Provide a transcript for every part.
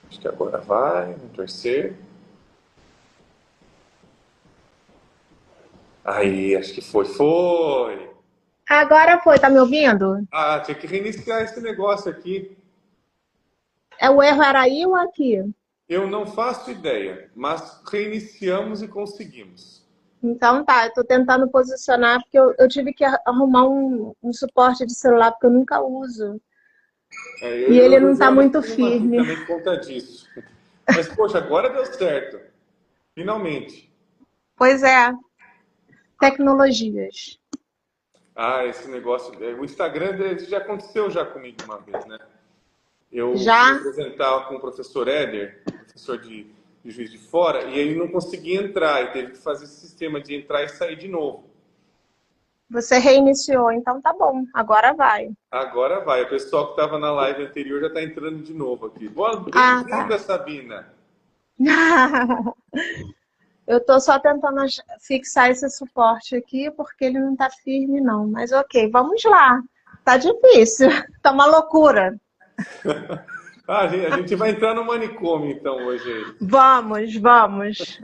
Acho que agora vai, vamos torcer. Aí, acho que foi. Agora foi, tá me ouvindo? Ah, tinha que reiniciar esse negócio aqui. O erro era aí ou aqui? Eu não faço ideia, mas reiniciamos e conseguimos. Então tá, eu tô tentando posicionar, porque eu tive que arrumar um suporte de celular, porque eu nunca uso. É, E eu ele não tá reservo muito aqui uma aqui firme. também por conta disso. Mas, poxa, agora deu certo. Finalmente. Pois é, tecnologias. Ah, esse negócio. O Instagram já aconteceu já comigo uma vez, né? Eu fui Já apresentar com o professor Éder, professor de Juiz de Fora, e ele não conseguia entrar, e teve que fazer esse sistema de entrar e sair de novo. você reiniciou, então tá bom, agora vai. Agora vai, o pessoal que estava na live anterior já está entrando de novo aqui. Boa, Ah, tá. bem-vinda, Sabina. Eu tô só tentando fixar esse suporte aqui, porque ele não tá firme, não. Mas ok, vamos lá. Tá difícil, tá uma loucura. Ah, a gente vai entrar no manicômio então hoje aí. Vamos, vamos.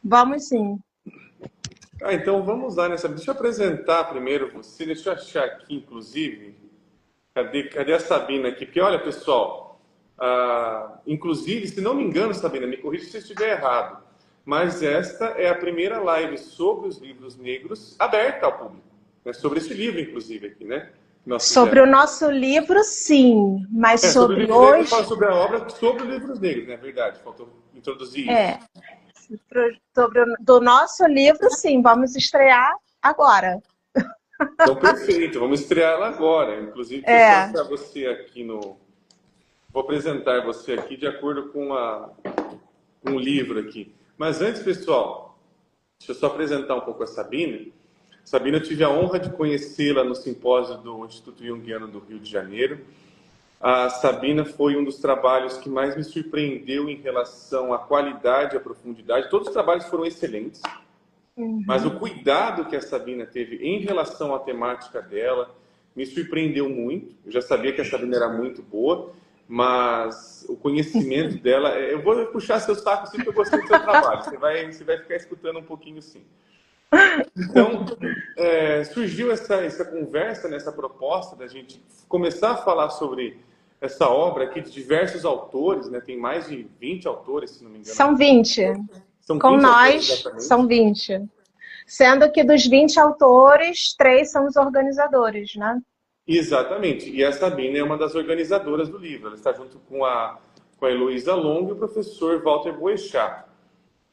Vamos sim. Ah, então vamos lá nessa. Deixa eu apresentar primeiro você, deixa eu achar aqui, inclusive. Cadê a Sabina aqui? Porque olha, pessoal, inclusive, se não me engano, Sabina, me corrija se eu estiver errado, mas esta é a primeira live sobre os livros negros aberta ao público, né? Sobre esse livro, inclusive, aqui, né? Que nós Sobre fizemos. o nosso livro, sim, mas Sobre sobre livros negros, fala hoje, sobre a obra sobre os livros negros, né? Verdade, faltou introduzir isso. é, do nosso livro, sim, vamos estrear agora. Então, perfeito, vamos estrear ela agora. Inclusive, deixa eu só É, achar você aqui no. Vou apresentar você aqui de acordo com o livro aqui. Mas antes, pessoal, deixa eu só apresentar um pouco a Sabina. Sabina, eu tive a honra de conhecê-la no simpósio do Instituto Jungiano do Rio de Janeiro. A Sabina foi um dos trabalhos que mais me surpreendeu em relação à qualidade e à profundidade. Todos os trabalhos foram excelentes, mas o cuidado que a Sabina teve em relação à temática dela me surpreendeu muito. Eu já sabia que a Sabina era muito boa, mas o conhecimento dela. Eu vou puxar seu saco sim, porque eu gostei do seu trabalho. Você vai ficar escutando um pouquinho sim. Então, surgiu essa conversa, nessa proposta da gente começar a falar sobre essa obra aqui de diversos autores, né? Tem mais de 20 autores, se não me engano. são 20. São Com 20 autores nós, são exatamente. 20. Sendo que dos 20 autores, 3 são os organizadores, né? Exatamente. E a Sabina é uma das organizadoras do livro. Ela está junto com a Heloísa Long e o professor Walter Boechat.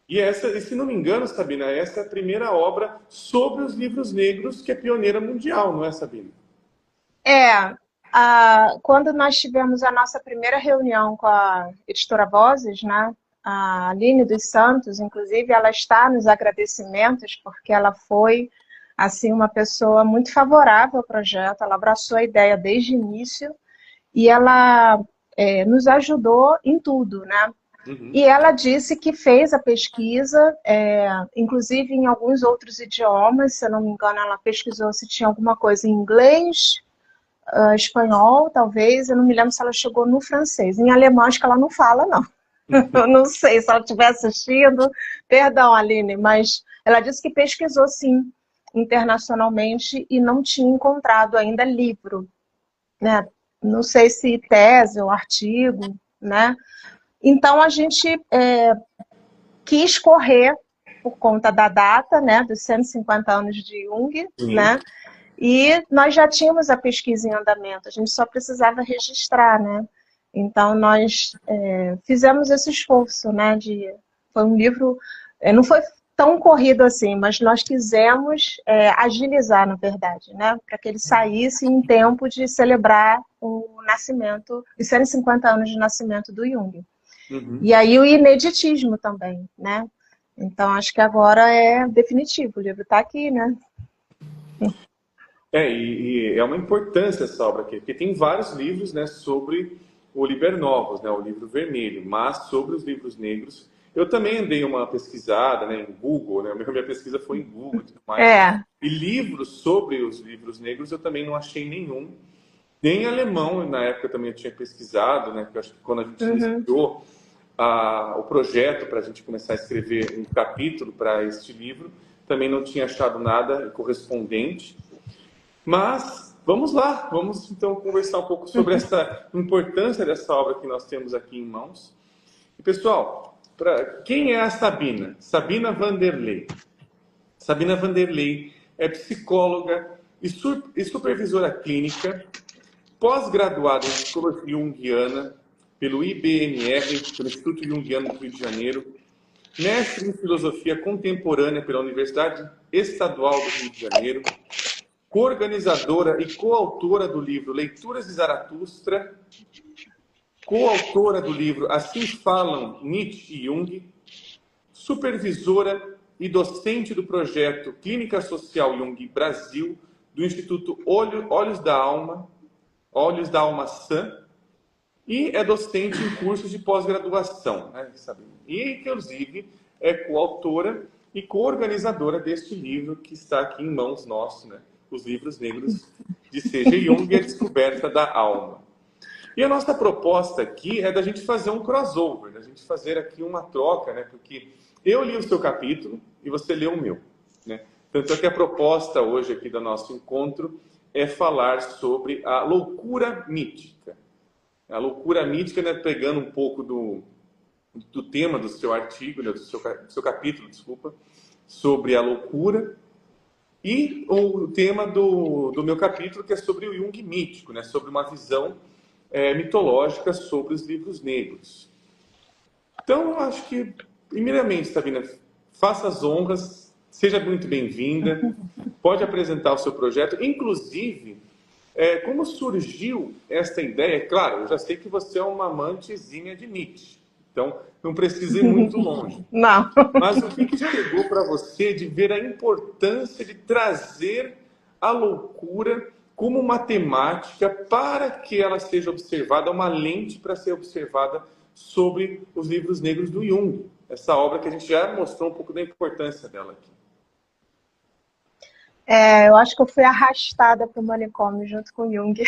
E se não me engano, Sabina, essa é a primeira obra sobre os livros negros que é pioneira mundial, não é, Sabina? É, quando nós tivemos a nossa primeira reunião com a editora Vozes, né? A Aline dos Santos, inclusive, ela está nos agradecimentos, porque ela foi assim uma pessoa muito favorável ao projeto, ela abraçou a ideia desde o início e ela nos ajudou em tudo, né? E Uhum. ela disse que fez a pesquisa, inclusive em alguns outros idiomas, se eu não me engano, ela pesquisou se tinha alguma coisa em inglês, espanhol, talvez, eu não me lembro se ela chegou no francês. Em alemão, acho que ela não fala, não. Eu não sei se ela estiver assistindo, perdão, Aline, mas ela disse que pesquisou, sim, internacionalmente e não tinha encontrado ainda livro, né? Não sei se tese ou artigo, né? Então, a gente quis correr por conta da data, né, dos 150 anos de Jung, Sim. né? E nós já tínhamos a pesquisa em andamento, a gente só precisava registrar, né? Então nós fizemos esse esforço, né? Foi um livro, não foi tão corrido assim, mas nós quisemos agilizar, na verdade, né? Para que ele saísse em tempo de celebrar o nascimento, os 150 anos de nascimento do Jung. E Uhum. aí o ineditismo também, né? Então acho que agora é definitivo, o livro está aqui, né? E é uma importância essa obra aqui, porque tem vários livros, né, sobre o Liber Novus, né, o livro vermelho, mas sobre os livros negros. Eu também andei uma pesquisada, né, em Google, né, minha pesquisa foi em Google e tudo mais. É, E livros sobre os livros negros eu também não achei nenhum. Tem alemão, na época também eu tinha pesquisado, né? Porque eu acho que quando a gente iniciou o projeto para a gente começar a escrever um capítulo para este livro, também não tinha achado nada correspondente. Mas vamos lá, vamos então conversar um pouco sobre essa importância dessa obra que nós temos aqui em mãos. E pessoal, quem é a Sabina? Sabina Vanderlei. Sabina Vanderlei é psicóloga e supervisora clínica, pós-graduada em Psicologia Junguiana pelo IBMR, pelo Instituto Junguiano do Rio de Janeiro, mestre em Filosofia Contemporânea pela Universidade Estadual do Rio de Janeiro, coorganizadora e coautora do livro Leituras de Zaratustra, coautora do livro Assim Falam Nietzsche e Jung, supervisora e docente do projeto Clínica Social Jung Brasil, do Instituto Olhos da Alma Sã, e é docente em cursos de pós-graduação, né, e, inclusive, é coautora e coorganizadora deste livro que está aqui em mãos nossos, né, Os Livros Negros de C.G. Jung e a Descoberta da Alma. E a nossa proposta aqui é da gente fazer um crossover, da gente fazer aqui uma troca, né, porque eu li o seu capítulo e você leu o meu, né? Tanto é que a proposta hoje aqui do nosso encontro é falar sobre a loucura mítica. A loucura mítica, né, pegando um pouco do tema do seu artigo, né, do seu capítulo, desculpa, sobre a loucura, e o tema do meu capítulo, que é sobre o Jung mítico, né, sobre uma visão mitológica sobre os livros negros. Então, eu acho que, primeiramente, Sabina, faça as honras, seja muito bem-vinda, pode apresentar o seu projeto, inclusive, como surgiu esta ideia. Claro, eu já sei que você é uma amantezinha de Nietzsche, então não precisa ir muito longe. Não. Mas o que chegou para você de ver a importância de trazer a loucura como uma temática para que ela seja observada, uma lente para ser observada sobre os livros negros do Jung? Essa obra que a gente já mostrou um pouco da importância dela aqui. Eu acho que eu fui arrastada para o manicômio junto com Jung.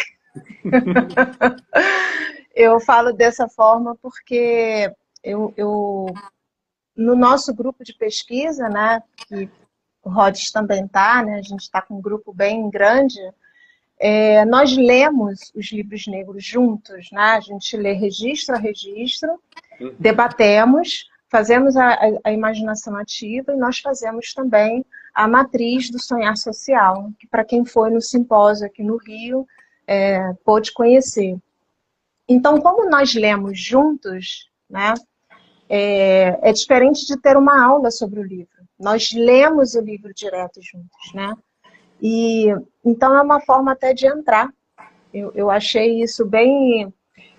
Eu falo dessa forma porque no nosso grupo de pesquisa, né, que o Rhodes também está, né, a gente está com um grupo bem grande, nós lemos os livros negros juntos, né, a gente lê registro a registro, debatemos, fazemos a imaginação ativa e nós fazemos também a matriz do sonhar social, que para quem foi no simpósio aqui no Rio, pôde conhecer. Então, como nós lemos juntos, né, é diferente de ter uma aula sobre o livro. Nós lemos o livro direto juntos, né? E então é uma forma até de entrar. Eu achei isso bem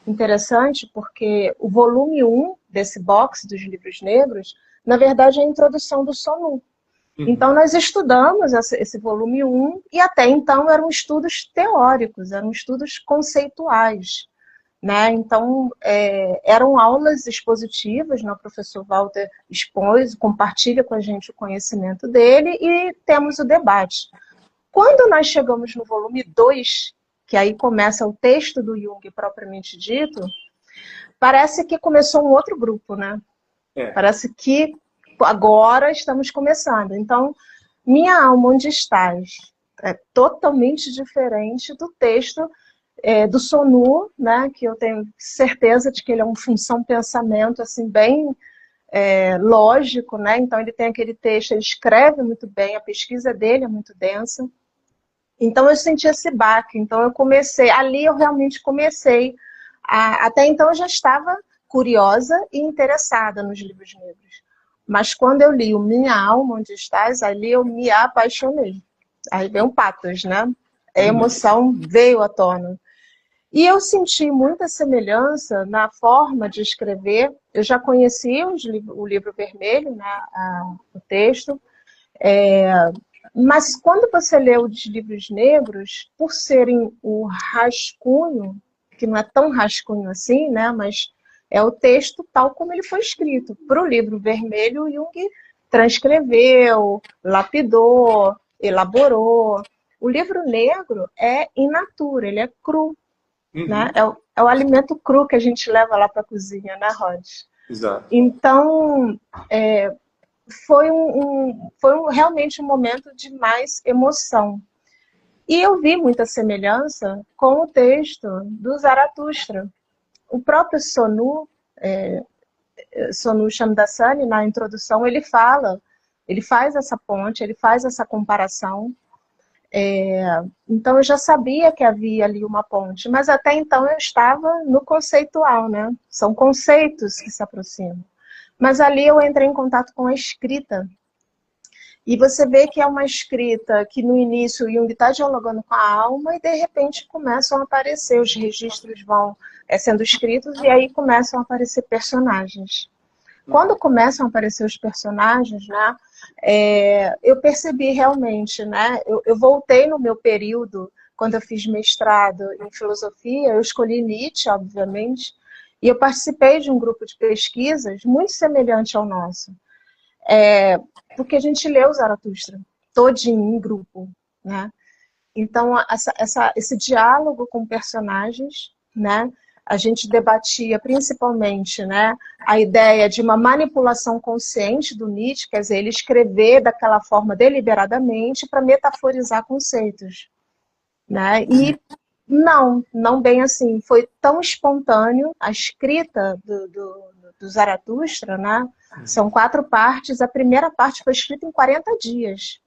interessante, porque o volume 1 desse box dos livros negros, na verdade, é a introdução do Sonu. Então, nós estudamos esse volume 1, e até então eram estudos teóricos, eram estudos conceituais, né? Então, eram aulas expositivas, né? O professor Walter expôs, compartilha com a gente o conhecimento dele, e temos o debate. Quando nós chegamos no volume 2, que aí começa o texto do Jung propriamente dito, parece que começou um outro grupo, né? Parece que agora estamos começando. Então, Minha Alma, Onde Estás? É totalmente diferente do texto do Sonu, né? Que eu tenho certeza de que ele é uma função-pensamento assim, bem lógico, né? Então, ele tem aquele texto, ele escreve muito bem, a pesquisa dele é muito densa. Então, eu senti esse baque. Então, ali eu realmente comecei. Até então, eu já estava curiosa e interessada nos livros negros. Mas quando eu li o Minha Alma, Onde Estás, ali eu me apaixonei. Aí veio um patos, né? A emoção veio à tona. E eu senti muita semelhança na forma de escrever. Eu já conhecia o livro vermelho, né? O texto. Mas quando você lê os livros negros, por serem o rascunho, que não é tão rascunho assim, né? Mas é o texto tal como ele foi escrito. Para o livro vermelho, o Jung transcreveu, lapidou, elaborou. O livro negro é in natura, ele é cru. né? Uhum. É o alimento cru que a gente leva lá para a cozinha, né, Rod? Exato. Então, foi realmente um momento de mais emoção. E eu vi muita semelhança com o texto do Zaratustra. O próprio Sonu Shamdasani, na introdução, ele fala, ele faz essa ponte, ele faz essa comparação. Então eu já sabia que havia ali uma ponte, mas até então eu estava no conceitual, né? São conceitos que se aproximam. Mas ali eu entrei em contato com a escrita. E você vê que é uma escrita que no início o Jung está dialogando com a alma e de repente começam a aparecer, os registros vão sendo escritos e aí começam a aparecer personagens. Quando começam a aparecer os personagens, né, eu percebi realmente, né, eu voltei no meu período, quando eu fiz mestrado em filosofia, eu escolhi Nietzsche, obviamente, e eu participei de um grupo de pesquisas muito semelhante ao nosso, porque a gente leu Zaratustra, todinho em grupo, né? Então, esse diálogo com personagens, né? A gente debatia principalmente, né, a ideia de uma manipulação consciente do Nietzsche, quer dizer, ele escrever daquela forma deliberadamente para metaforizar conceitos, né? E não bem assim, foi tão espontâneo a escrita do Zaratustra, né? São 4 partes, a primeira parte foi escrita em 40 dias.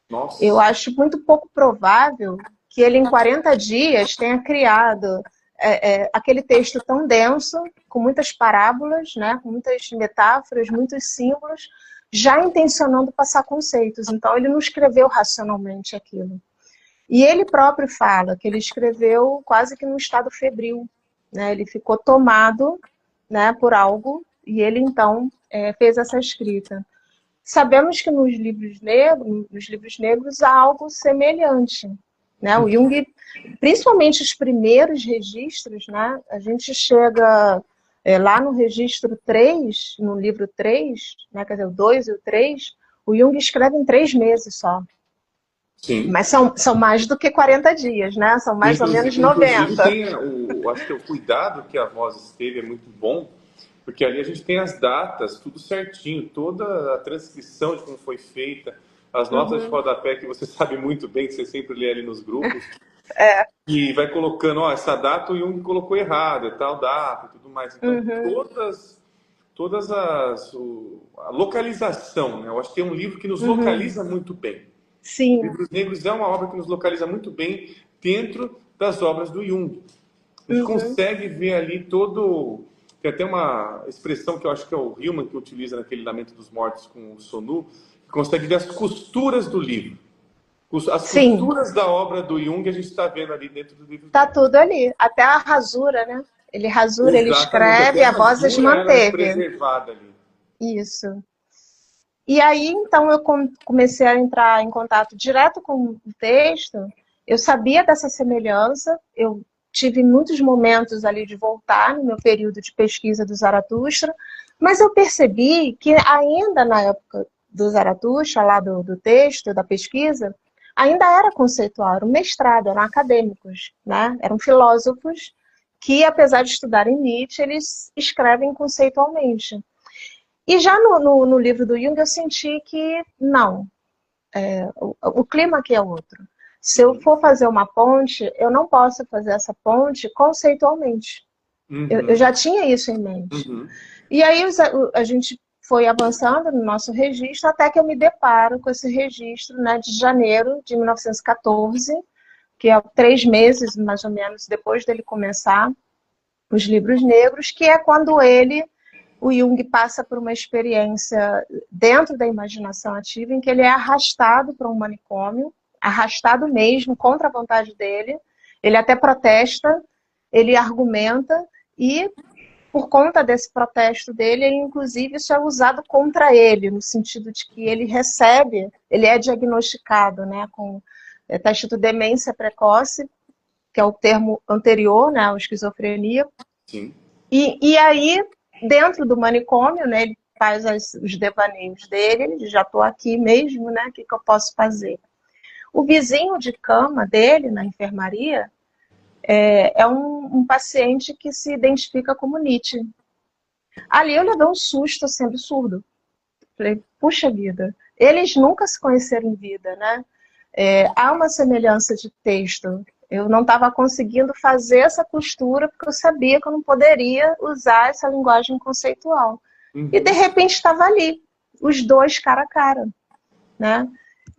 Eu Nossa. acho muito pouco provável que ele, em 40 dias, tenha criado aquele texto tão denso, com muitas parábolas, né, com muitas metáforas, muitos símbolos, já intencionando passar conceitos. Então, ele não escreveu racionalmente aquilo. E ele próprio fala que ele escreveu quase que num estado febril, né? Ele ficou tomado, né, por algo e ele, então, fez essa escrita. Sabemos que nos livros negros há algo semelhante, né? O Jung, principalmente os primeiros registros, né? A gente chega lá no registro 3, no livro 3, né? Quer dizer, o 2 e o 3, o Jung escreve em 3 meses só. Sim. Mas são mais do que 40 dias, né? São mais ou menos Inclusive 90. tem acho que o cuidado que a voz teve é muito bom, porque ali a gente tem as datas, tudo certinho, toda a transcrição de como foi feita, as notas de Uhum. rodapé que você sabe muito bem, que você sempre lê ali nos grupos, e vai colocando, ó, essa data o Jung colocou errado, é tal data e tudo mais. Então, Uhum. a localização, né? Eu acho que é um livro que nos Uhum. localiza muito bem. Sim. Livros Negros é uma obra que nos localiza muito bem dentro das obras do Jung. A gente Uhum. consegue ver ali todo. Tem até uma expressão que eu acho que é o Hillman que utiliza naquele Lamento dos Mortos com o Sonu, que consegue ver as costuras do livro. As Sim, costuras da obra do Jung a gente está vendo ali dentro do livro tá dele. tudo ali. Até a rasura, né? Ele rasura, ele Exatamente, escreve, até a a Vozes rasura ela é manteve. preservada ali. Isso. E aí, então, eu comecei a entrar em contato direto com o texto. Eu sabia dessa semelhança, eu tive muitos momentos ali de voltar no meu período de pesquisa do Zaratustra, mas eu percebi que ainda na época do Zaratustra, lá do texto, da pesquisa, ainda era conceitual, era um mestrado, eram acadêmicos, né? Eram filósofos que, apesar de estudarem Nietzsche, eles escrevem conceitualmente. E já no livro do Jung eu senti que não, o clima aqui é outro. Se eu for fazer uma ponte, eu não posso fazer essa ponte conceitualmente. Eu Uhum, já tinha isso em mente. uhum. E aí a gente foi avançando no nosso registro até que eu me deparo com esse registro, né, de janeiro de 1914, que é 3 meses mais ou menos depois dele começar os livros negros, que é quando o Jung passa por uma experiência dentro da imaginação ativa em que ele é arrastado para um manicômio, arrastado mesmo, contra a vontade dele. Ele até protesta, ele argumenta e, por conta desse protesto dele, inclusive isso é usado contra ele, no sentido de que ele recebe, ele é diagnosticado, né, com está escrito demência precoce, que é o termo anterior, né, à esquizofrenia. Sim. E aí, dentro do manicômio, né, ele faz os devaneios dele, ele já estou aqui mesmo, né, o que eu posso fazer? O vizinho de cama dele, na enfermaria, é um paciente que se identifica como Nietzsche. Ali eu levei um susto assim, absurdo. Falei, puxa vida, eles nunca se conheceram em vida, né? Há uma semelhança de texto. Eu não estava conseguindo fazer essa costura porque eu sabia que eu não poderia usar essa linguagem conceitual. E de repente estava ali, os dois cara a cara, né?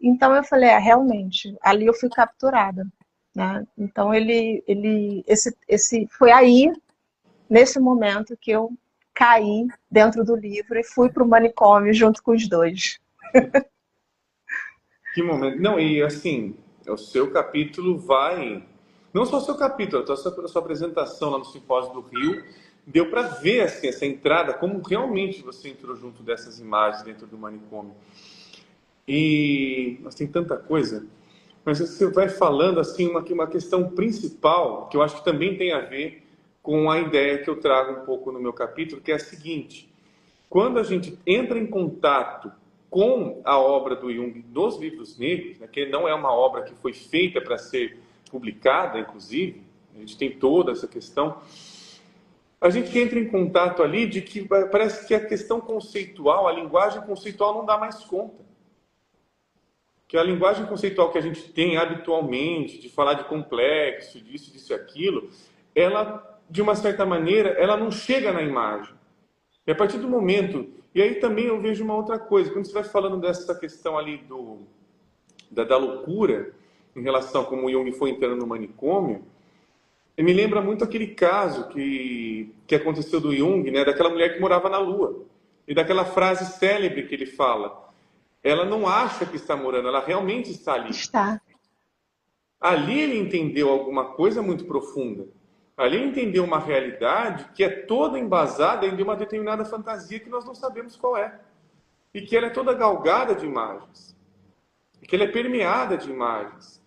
Então eu falei, realmente, ali eu fui capturada, né? Então esse foi aí, nesse momento, que eu caí dentro do livro e fui para o manicômio junto com os dois. Que momento. Não, e assim, o seu capítulo vai. Não só o seu capítulo, a sua apresentação lá no Simpósio do Rio, deu para ver assim, essa entrada, como realmente você entrou junto dessas imagens dentro do manicômio. E mas tem tanta coisa. Mas você vai falando assim uma questão principal, que eu acho que também tem a ver com a ideia que eu trago um pouco no meu capítulo, que é a seguinte: quando a gente entra em contato com a obra do Jung dos livros negros, né, que não é uma obra que foi feita para ser publicada, inclusive, a gente tem toda essa questão, a gente entra em contato ali de que parece que a questão conceitual, a linguagem conceitual não dá mais conta. Que a linguagem conceitual que a gente tem habitualmente, de falar de complexo, disso e aquilo, ela, de uma certa maneira, ela não chega na imagem. E a partir do momento... E aí também eu vejo uma outra coisa. Quando você vai falando dessa questão ali da loucura, em relação a como o Jung foi entrando no manicômio, me lembra muito aquele caso que aconteceu do Jung, né, daquela mulher que morava na Lua. E daquela frase célebre que ele fala. Ela não acha que está morando, ela realmente está ali. Está. Ali ele entendeu alguma coisa muito profunda. Ali ele entendeu uma realidade que é toda embasada em uma determinada fantasia que nós não sabemos qual é. E que ela é toda galgada de imagens. E que ela é permeada de imagens.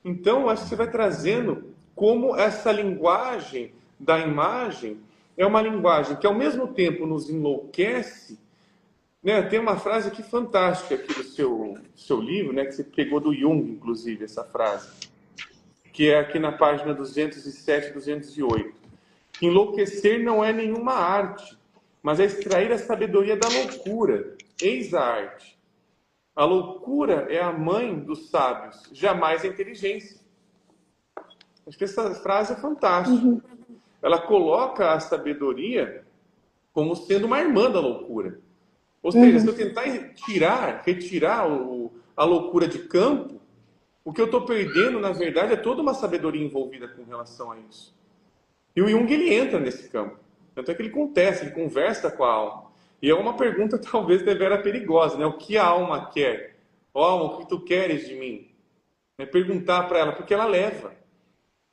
Então, acho que você vai trazendo como essa linguagem da imagem é uma linguagem que ao mesmo tempo nos enlouquece, né? Tem uma frase aqui fantástica aqui do seu livro, né? Que você pegou do Jung, inclusive, essa frase. Que é aqui na página 207 e 208. Enlouquecer não é nenhuma arte, mas é extrair a sabedoria da loucura. Eis a arte. A loucura é a mãe dos sábios, jamais a inteligência. Acho que essa frase é fantástica. Ela coloca a sabedoria como sendo uma irmã da loucura. Ou seja, se eu tentar retirar a loucura de campo, o que eu estou perdendo, na verdade, é toda uma sabedoria envolvida com relação a isso. E o Jung, ele entra nesse campo. Tanto é que ele contesta, ele conversa com a alma. E é uma pergunta, talvez, devera perigosa, né? O que a alma quer? Ó, alma, o que tu queres de mim? É perguntar para ela, porque ela leva.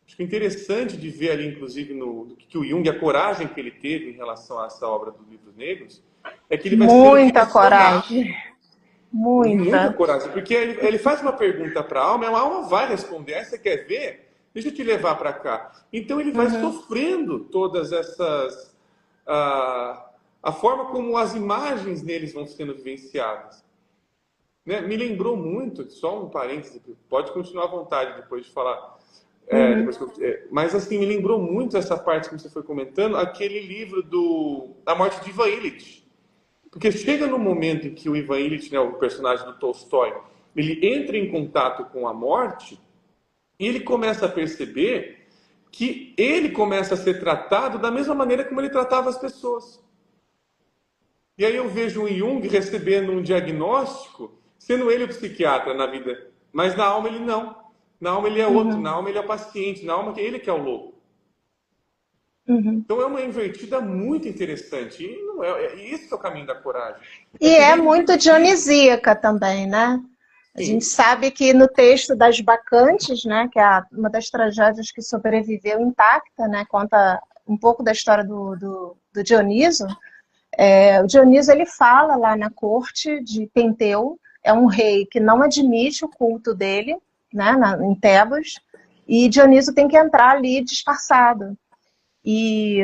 Acho que é interessante de ver ali, inclusive, no que o Jung, a coragem que ele teve em relação a essa obra dos livros negros, é que ele vai Muita coragem. Muita coragem, porque ele faz uma pergunta para a alma vai responder. Você quer ver? Deixa eu te levar para cá. Então ele vai sofrendo todas essas... a forma como as imagens neles vão sendo vivenciadas. Né? Me lembrou muito, só um parêntese, pode continuar à vontade depois de falar. Mas assim, me lembrou muito essa parte que você foi comentando, aquele livro A Morte de Ivan Illich. Porque chega no momento em que o Ivan Illich, né, o personagem do Tolstói, ele entra em contato com a morte e ele começa a perceber que ele começa a ser tratado da mesma maneira como ele tratava as pessoas. E aí eu vejo o Jung recebendo um diagnóstico, sendo ele o psiquiatra na vida, mas na alma ele não. Na alma ele é outro, na alma ele é o paciente, na alma ele que é o louco. Então é uma invertida muito interessante. E não isso que é o caminho da coragem. E é muito dionisíaca também, né? A gente sabe que no texto das Bacantes, né, que é uma das tragédias que sobreviveu intacta, né, conta um pouco da história do Dioniso. O Dioniso, ele fala lá na corte de Penteu, é um rei que não admite o culto dele, né, em Tebas, e Dioniso tem que entrar ali disfarçado. E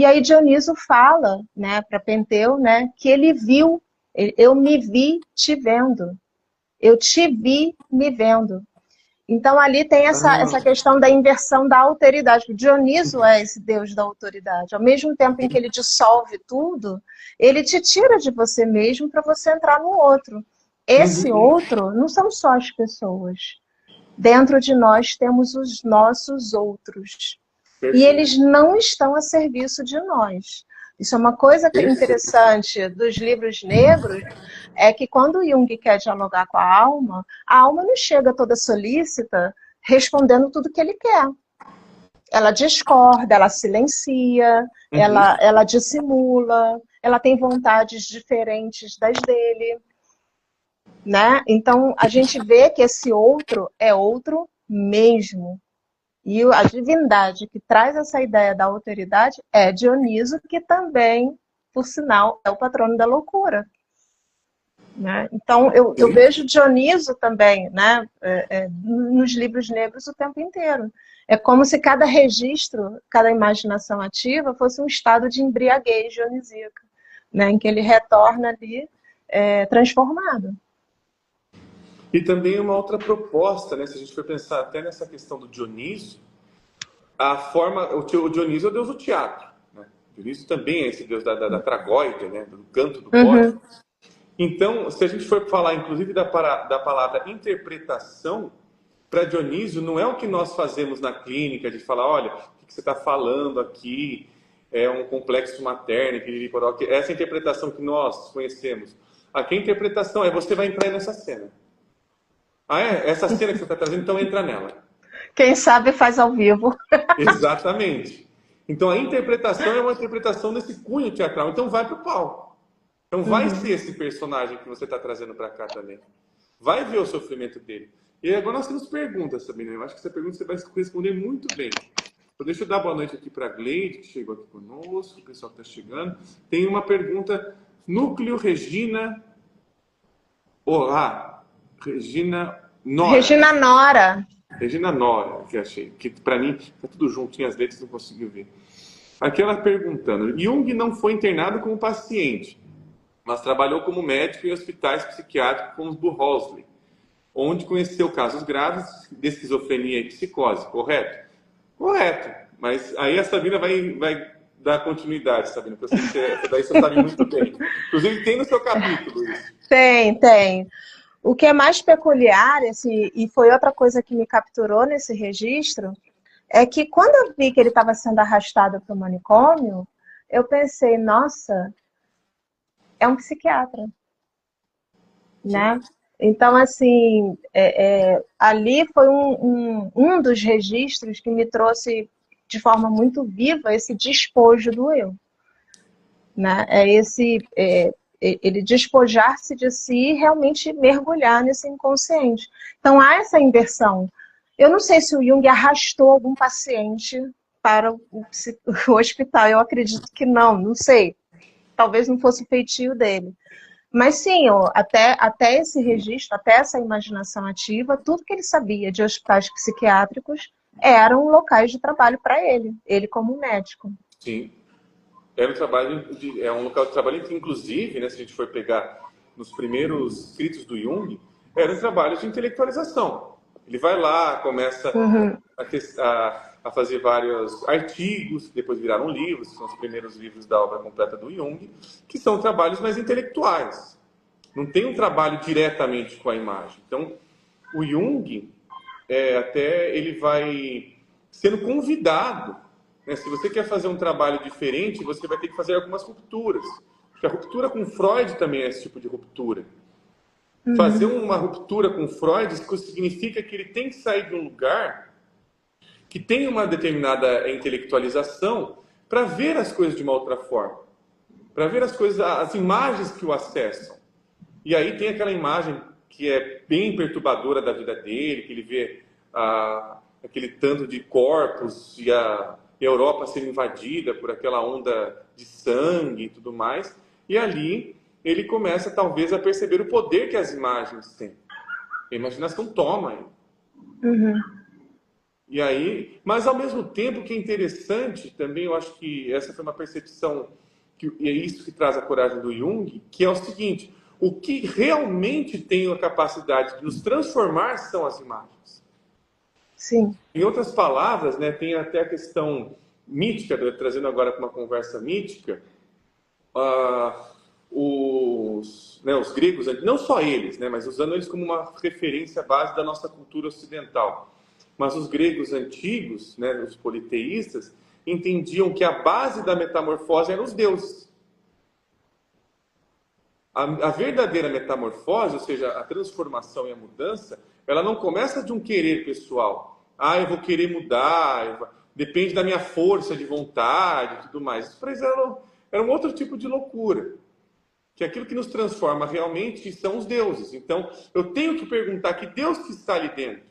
aí Dioniso fala, né, para Penteu, né, que ele viu, eu me vi te vendo, eu te vi me vendo. Então ali tem essa Ah, questão da inversão da alteridade. O Dioniso é esse deus da autoridade. Ao mesmo tempo em que ele dissolve tudo, ele te tira de você mesmo para você entrar no outro. Esse uhum, outro não são só as pessoas. Dentro de nós temos os nossos outros. E perfeito. eles não estão a serviço de nós. Isso é uma coisa Perfeito. interessante dos livros negros, é que quando Jung quer dialogar com a alma não chega toda solícita respondendo tudo que ele quer. Ela discorda, ela silencia, Uhum. ela dissimula, ela tem vontades diferentes das dele, né? Então a gente vê que esse outro é outro mesmo. E a divindade que traz essa ideia da alteridade é Dioniso, que também, por sinal, é o patrono da loucura. Né? Então, eu Sim. vejo Dioniso também, né, nos livros negros o tempo inteiro. É como se cada registro, cada imaginação ativa fosse um estado de embriaguez dionisíaca, né, em que ele retorna ali transformado. E também uma outra proposta, né? Se a gente for pensar até nessa questão do Dionísio, a forma, o Dionísio é o deus do teatro, né? O Dionísio também é esse deus da tragódia, né? Do canto do bode. Uhum. Então, se a gente for falar, inclusive, da palavra interpretação, para Dionísio não é o que nós fazemos na clínica, de falar, olha, o que você está falando aqui é um complexo materno, que essa interpretação que nós conhecemos. Aqui a interpretação é, você vai entrar nessa cena. Ah, é? Essa cena que você está trazendo, então entra nela. Quem sabe faz ao vivo. Exatamente. Então a interpretação é uma interpretação desse cunho teatral. Então vai para o palco. Então vai ser Uhum. esse personagem que você está trazendo para cá também. Vai ver o sofrimento dele. E agora nós temos perguntas, Sabina. Eu acho que essa pergunta você vai responder muito bem. Então, deixa eu dar boa noite aqui para a Gleide, que chegou aqui conosco, o pessoal que está chegando. Tem uma pergunta. Núcleo Regina. Olá, Regina Nora. Regina Nora. Regina Nora, que achei. Que para mim tá tudo juntinho, as letras não conseguiu ver. Aqui ela perguntando: Jung não foi internado como paciente, mas trabalhou como médico em hospitais psiquiátricos como os do Horsley, onde conheceu casos graves de esquizofrenia e psicose, correto? Correto. Mas aí a Sabina vai dar continuidade, Sabina, porque eu sei que essa daí você sabe muito bem. Inclusive tem no seu capítulo isso. Tem, tem. O que é mais peculiar, e foi outra coisa que me capturou nesse registro, é que quando eu vi que ele estava sendo arrastado para o manicômio, eu pensei, nossa, é um psiquiatra, Sim. né? Então, assim, ali foi um dos registros que me trouxe de forma muito viva esse despojo do eu, né? Ele despojar-se de si e realmente mergulhar nesse inconsciente. Então há essa inversão. Eu não sei se o Jung arrastou algum paciente para o hospital. Eu acredito que não, não sei. Talvez não fosse o feitio dele. Mas sim, até esse registro, até essa imaginação ativa, tudo que ele sabia de hospitais psiquiátricos eram locais de trabalho para ele como médico. Sim. Era um trabalho é um local de trabalho que, inclusive, né, se a gente for pegar nos primeiros escritos do Jung, era um trabalho de intelectualização. Ele vai lá, começa Uhum, a fazer vários artigos, que depois viraram livros, que são os primeiros livros da obra completa do Jung, que são trabalhos mais intelectuais. Não tem um trabalho diretamente com a imagem. Então, o Jung, até ele vai sendo convidado, né? Se você quer fazer um trabalho diferente, você vai ter que fazer algumas rupturas. Porque a ruptura com Freud também é esse tipo de ruptura. Fazer uhum, uma ruptura com Freud significa que ele tem que sair de um lugar que tem uma determinada intelectualização para ver as coisas de uma outra forma, para ver as coisas, as imagens que o acessam. E aí tem aquela imagem que é bem perturbadora da vida dele, que ele vê aquele tanto de corpos e a Europa sendo invadida por aquela onda de sangue e tudo mais. E ali ele começa talvez a perceber o poder que as imagens têm. A imaginação toma ele. uhum. E aí, mas ao mesmo tempo que é interessante, também eu acho que essa foi uma percepção, e é isso que traz a coragem do Jung, que é o seguinte: o que realmente tem a capacidade de nos transformar são as imagens. Sim. Em outras palavras, né, tem até a questão mítica, trazendo agora para uma conversa mítica, ah, os gregos, não só eles, né, mas usando eles como uma referência base da nossa cultura ocidental, mas os gregos antigos, né, os politeístas, entendiam que a base da metamorfose eram os deuses. A verdadeira metamorfose, ou seja, a transformação e a mudança, ela não começa de um querer pessoal. Ah, eu vou querer mudar, depende da minha força de vontade e tudo mais. Isso para eles era um outro tipo de loucura. Que aquilo que nos transforma realmente são os deuses. Então, eu tenho que perguntar que Deus que está ali dentro,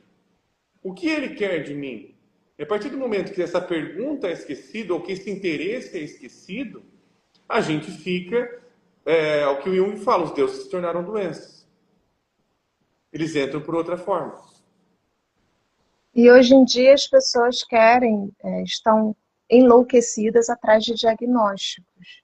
o que ele quer de mim? E a partir do momento que essa pergunta é esquecida, ou que esse interesse é esquecido, a gente fica, o que o Jung fala, os deuses se tornaram doenças. Eles entram por outra forma. E hoje em dia as pessoas estão enlouquecidas atrás de diagnósticos.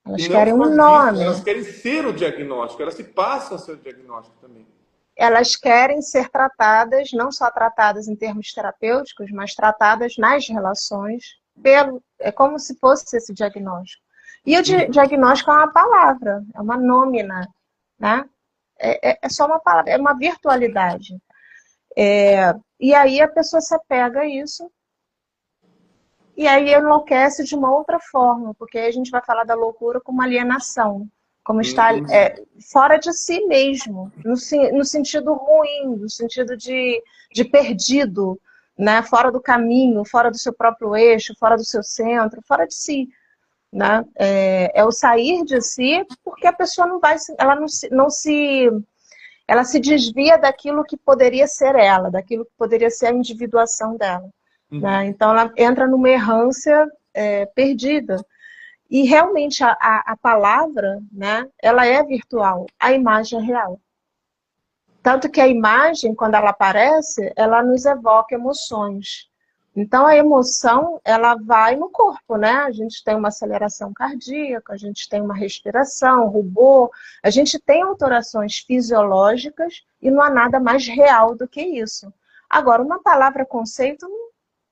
E Elas não querem só um disso, elas nome. querem ser o diagnóstico, elas se passam a ser o diagnóstico também. Elas querem ser tratadas, não só tratadas em termos terapêuticos, mas tratadas nas relações, é como se fosse esse diagnóstico. E o diagnóstico é uma palavra, é uma nômina, né? É só uma palavra, é uma virtualidade. E aí a pessoa se apega a isso e aí enlouquece de uma outra forma, porque aí a gente vai falar da loucura como alienação, como estar fora de si mesmo, no sentido ruim, no sentido de perdido, né? Fora do caminho, fora do seu próprio eixo, fora do seu centro, fora de si. Né? É o sair de si, porque a pessoa não vai, ela ela se desvia daquilo que poderia ser ela, daquilo que poderia ser a individuação dela. Né? Então ela entra numa errância perdida. E realmente a palavra, né, ela é virtual, a imagem é real. Tanto que a imagem, quando ela aparece, ela nos evoca emoções. Então a emoção, ela vai no corpo, né? A gente tem uma aceleração cardíaca, a gente tem uma respiração, rubor, a gente tem alterações fisiológicas e não há nada mais real do que isso. Agora, uma palavra conceito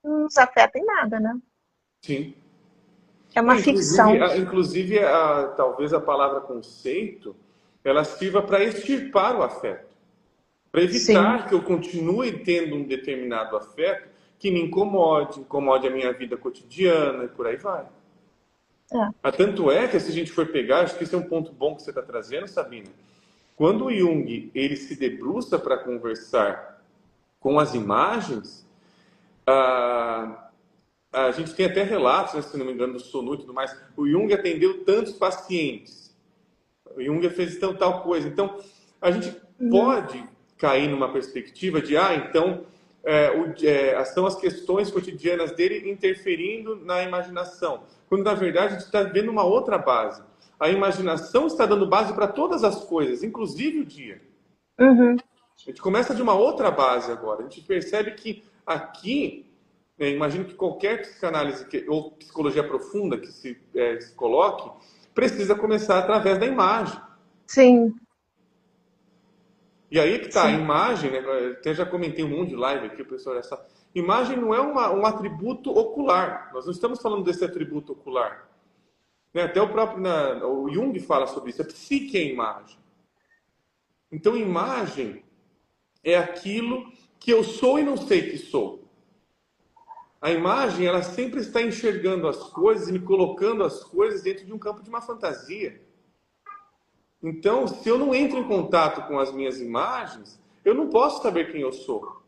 não nos afeta em nada, né? Sim. É uma ficção. Inclusive talvez a palavra conceito, ela sirva para extirpar o afeto. Para evitar Sim. que eu continue tendo um determinado afeto que me incomode a minha vida cotidiana e por aí vai. Tanto é que se a gente for pegar, acho que esse é um ponto bom que você está trazendo, Sabina. Quando o Jung ele se debruça para conversar com as imagens, a gente tem até relatos, né, se não me engano, do Sonu e tudo mais. O Jung atendeu tantos pacientes. O Jung fez tal coisa. Então, a gente pode cair numa perspectiva de, então, são as questões cotidianas dele interferindo na imaginação. Quando, na verdade, a gente está vendo uma outra base. A imaginação está dando base para todas as coisas, inclusive o dia. A gente começa de uma outra base agora. A gente percebe que aqui, imagino que qualquer psicanálise ou psicologia profunda que se coloque, precisa começar através da imagem. Sim. E aí que está a imagem, né? Até já comentei um monte de live aqui, o pessoal já sabe. Imagem não é um atributo ocular. Nós não estamos falando desse atributo ocular. Né? Até o Jung fala sobre isso. A psique é a imagem. Então, imagem é aquilo que eu sou e não sei que sou. A imagem, ela sempre está enxergando as coisas e me colocando as coisas dentro de um campo de uma fantasia. Então, se eu não entro em contato com as minhas imagens, eu não posso saber quem eu sou.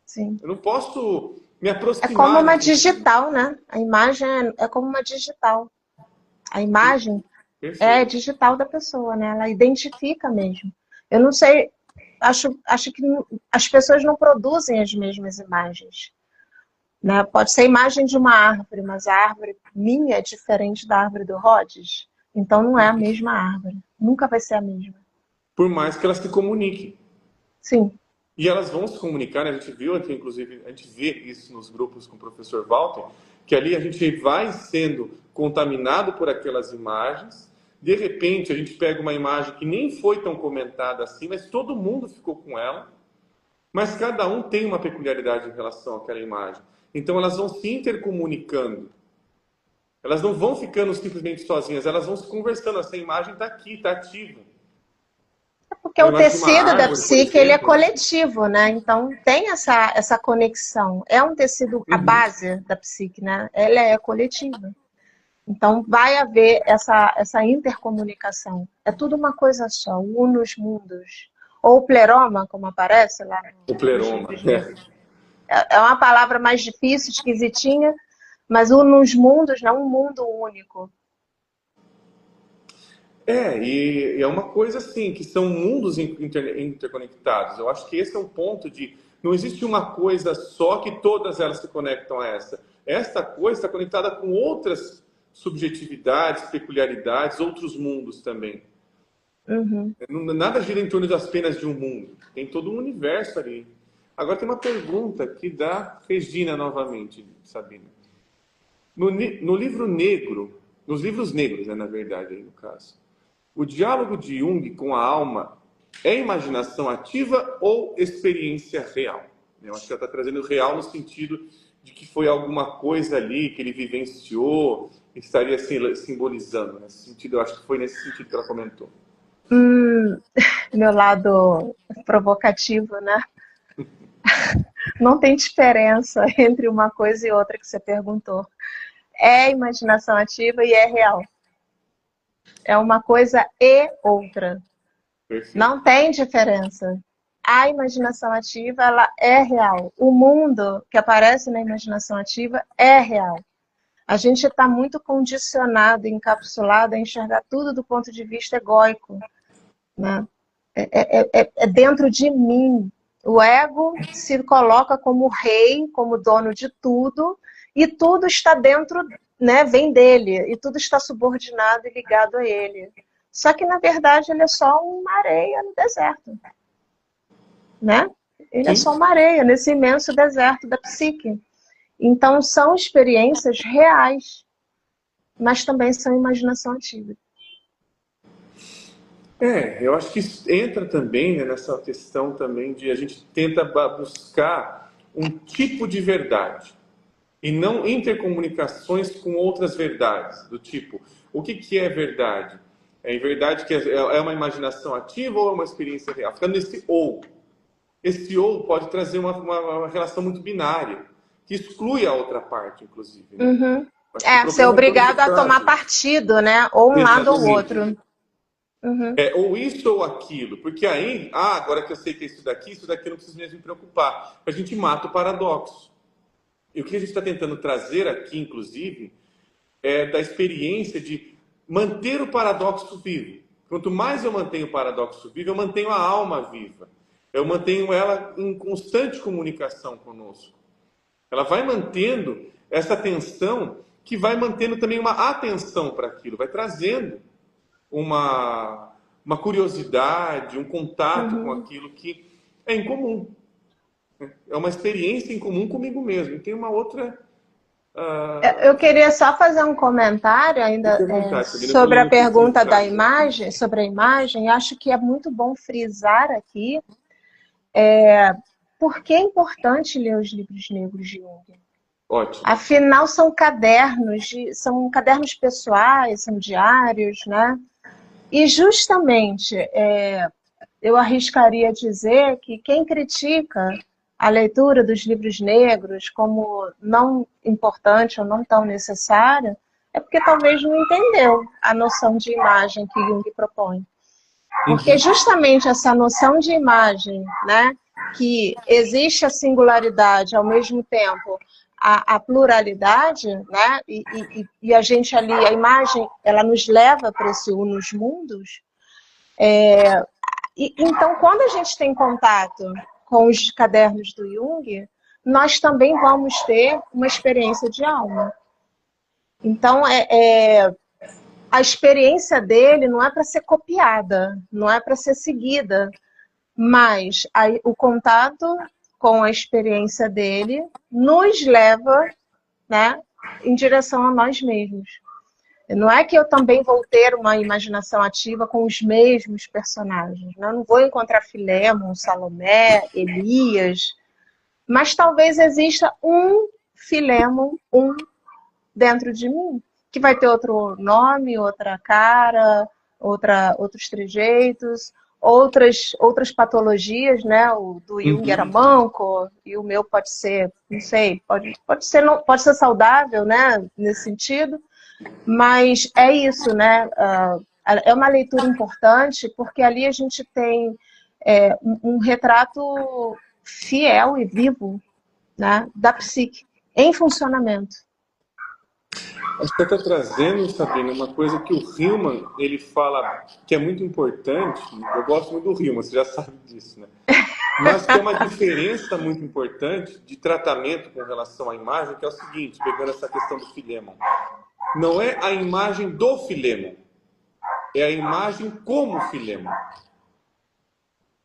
Sim. Eu não posso me aproximar. É como uma digital, né? A imagem é como uma digital. A imagem é digital da pessoa, né? Ela identifica mesmo. Eu não sei, acho que as pessoas não produzem as mesmas imagens. Né? Pode ser a imagem de uma árvore, mas a árvore minha é diferente da árvore do Rhodes. Então não é a mesma árvore. Nunca vai ser a mesma. Por mais que elas se comuniquem. Sim. E elas vão se comunicar, né? A gente viu aqui, inclusive, a gente vê isso nos grupos com o professor Walter, que ali a gente vai sendo contaminado por aquelas imagens. De repente, a gente pega uma imagem que nem foi tão comentada assim, mas todo mundo ficou com ela. mas cada um tem uma peculiaridade em relação àquela imagem. Então elas vão se intercomunicando. Elas não vão ficando simplesmente sozinhas, elas vão se conversando. Essa imagem está aqui, está ativa. Porque Uma o imagem de uma tecido da árvore, por psique, ele é exemplo. coletivo, né? Então tem essa conexão. É um tecido, a Uhum. base da psique, né? Ela é coletiva. Então vai haver essa intercomunicação. É tudo uma coisa só, unus mundos. Ou pleroma, como aparece lá O nos pleroma. livros negros. É uma palavra mais difícil, esquisitinha, mas unus mundos, não um mundo único. E é uma coisa assim, que são mundos interconectados. Eu acho que esse é um ponto de não existe uma coisa só que todas elas se conectam a essa. Esta coisa está conectada com outras subjetividades, peculiaridades, outros mundos também. Uhum. Nada gira em torno apenas de um mundo. Tem todo um universo ali. Agora tem uma pergunta que da Regina novamente, Sabina. No livro negro, nos livros negros, né, na verdade, aí no caso, o diálogo de Jung com a alma é imaginação ativa ou experiência real? Eu acho que ela está trazendo real no sentido de que foi alguma coisa ali que ele vivenciou e estaria simbolizando. Nesse sentido, eu acho que foi nesse sentido que ela comentou. Meu lado provocativo, né? Não tem diferença entre uma coisa e outra que você perguntou. É imaginação ativa e é real. É uma coisa e outra. Perfeito. Não tem diferença. A imaginação ativa, ela é real. O mundo que aparece na imaginação ativa é real. A gente está muito condicionado, encapsulado a enxergar tudo do ponto de vista egóico, né? É dentro de mim. O ego se coloca como rei, como dono de tudo, e tudo está dentro, né, vem dele, e tudo está subordinado e ligado a ele. Só que, na verdade, ele é só uma areia no deserto, né? Ele é Sim. só uma areia nesse imenso deserto da psique. Então, são experiências reais, mas também são imaginação ativa. Eu acho que isso entra também, né, nessa questão também de a gente tenta buscar um tipo de verdade e não intercomunicações com outras verdades, do tipo, o que é verdade? É verdade que é uma imaginação ativa ou é uma experiência real? Ficando nesse ou. Esse ou pode trazer uma relação muito binária, que exclui a outra parte, inclusive, né? Uhum. Acho que o Ser problema é quando a obrigado gente a tomar traz isso. partido, né? Ou um lado ou Exatamente. outro. Uhum. Ou isso ou aquilo, porque aí, agora que eu sei que é isso daqui eu não preciso mesmo me preocupar. A gente mata o paradoxo. E o que a gente está tentando trazer aqui, inclusive, é da experiência de manter o paradoxo vivo. Quanto mais eu mantenho o paradoxo vivo, eu mantenho a alma viva. Eu mantenho ela em constante comunicação conosco. Ela vai mantendo essa tensão que vai mantendo também uma atenção para aquilo, vai trazendo uma curiosidade, um contato com Uhum. aquilo que é incomum. É uma experiência em comum comigo mesmo. E tem uma outra. Eu queria só fazer um comentário Fique ainda à vontade, Sabina, que eu sobre a não fiz pergunta da significado. imagem, sobre a imagem. Acho que é muito bom frisar aqui por que é importante ler os livros negros de Jung. Ótimo. Afinal, são cadernos pessoais, são diários, né? E justamente eu arriscaria dizer que quem critica a leitura dos livros negros como não importante ou não tão necessária é porque talvez não entendeu a noção de imagem que Jung propõe. Porque justamente essa noção de imagem, né, que existe a singularidade ao mesmo tempo a pluralidade, né, e a gente ali, a imagem, ela nos leva para esse unus mundos. Então, quando a gente tem contato com os cadernos do Jung, nós também vamos ter uma experiência de alma. Então, a experiência dele não é para ser copiada, não é para ser seguida, mas o contato com a experiência dele nos leva, né, em direção a nós mesmos. Não é que eu também vou ter uma imaginação ativa com os mesmos personagens, né? Eu não vou encontrar Filémon, Salomé, Elias, mas talvez exista um Filémon, um dentro de mim, que vai ter outro nome, outra cara, outros trejeitos, outras patologias, né? O do Jung era Uhum. manco e o meu pode ser, não sei, pode ser saudável, né? Nesse sentido, mas é isso, né? É uma leitura importante porque ali a gente tem um retrato fiel e vivo, né? Da psique em funcionamento. Acho que está trazendo, Sabrina, uma coisa que o Hillman, ele fala que é muito importante. Eu gosto muito do Hillman, você já sabe disso, né? Mas tem uma diferença muito importante de tratamento com relação à imagem, que é o seguinte, pegando essa questão do Filémon. Não é a imagem do Filémon, é a imagem como Filémon.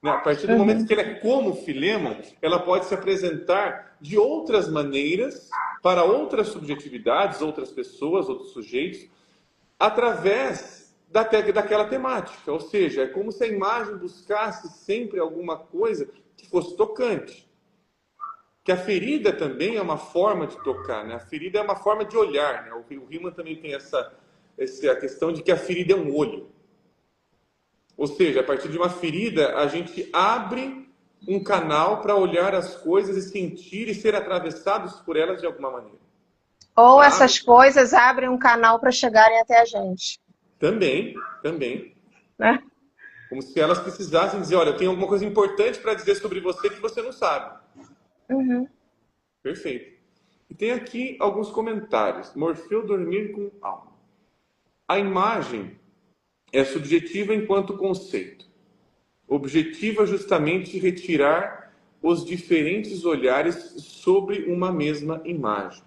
Né? A partir do momento Uhum. que ela é como Filémon, ela pode se apresentar de outras maneiras para outras subjetividades, outras pessoas, outros sujeitos, através daquela temática. Ou seja, é como se a imagem buscasse sempre alguma coisa que fosse tocante. Que a ferida também é uma forma de tocar, né? A ferida é uma forma de olhar, né? O Riemann também tem a questão de que a ferida é um olho. Ou seja, a partir de uma ferida, a gente abre um canal para olhar as coisas e sentir e ser atravessados por elas de alguma maneira. Ou Ela abre essas coisas abrem um canal para chegarem até a gente, também, né? como se elas precisassem dizer, olha, eu tenho alguma coisa importante para dizer sobre você que você não sabe. Uhum. Perfeito. E tem aqui alguns comentários. Morfeu dormir com alma. A imagem é subjetiva enquanto conceito. Objetiva justamente retirar os diferentes olhares sobre uma mesma imagem.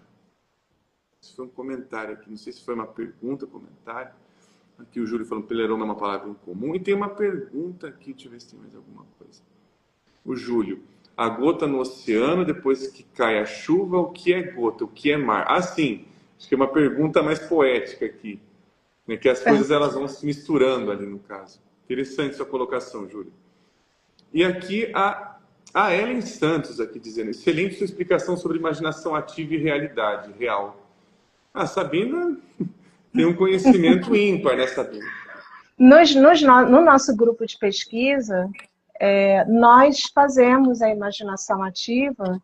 Esse foi um comentário aqui, não sei se foi uma pergunta, comentário. Aqui o Júlio falando peleroma é uma palavra incomum. E tem uma pergunta aqui, deixa eu ver se tem mais alguma coisa. O Júlio, a gota no oceano, depois que cai a chuva, o que é gota, o que é mar? Ah, sim, acho que é uma pergunta mais poética aqui, né? Que as coisas elas vão se misturando ali no caso. Interessante sua colocação, Júlio. E aqui a Ellen Santos aqui dizendo, excelente sua explicação sobre imaginação ativa e realidade real. A Sabina tem um conhecimento ímpar, né, Sabina? No nosso grupo de pesquisa, nós fazemos a imaginação ativa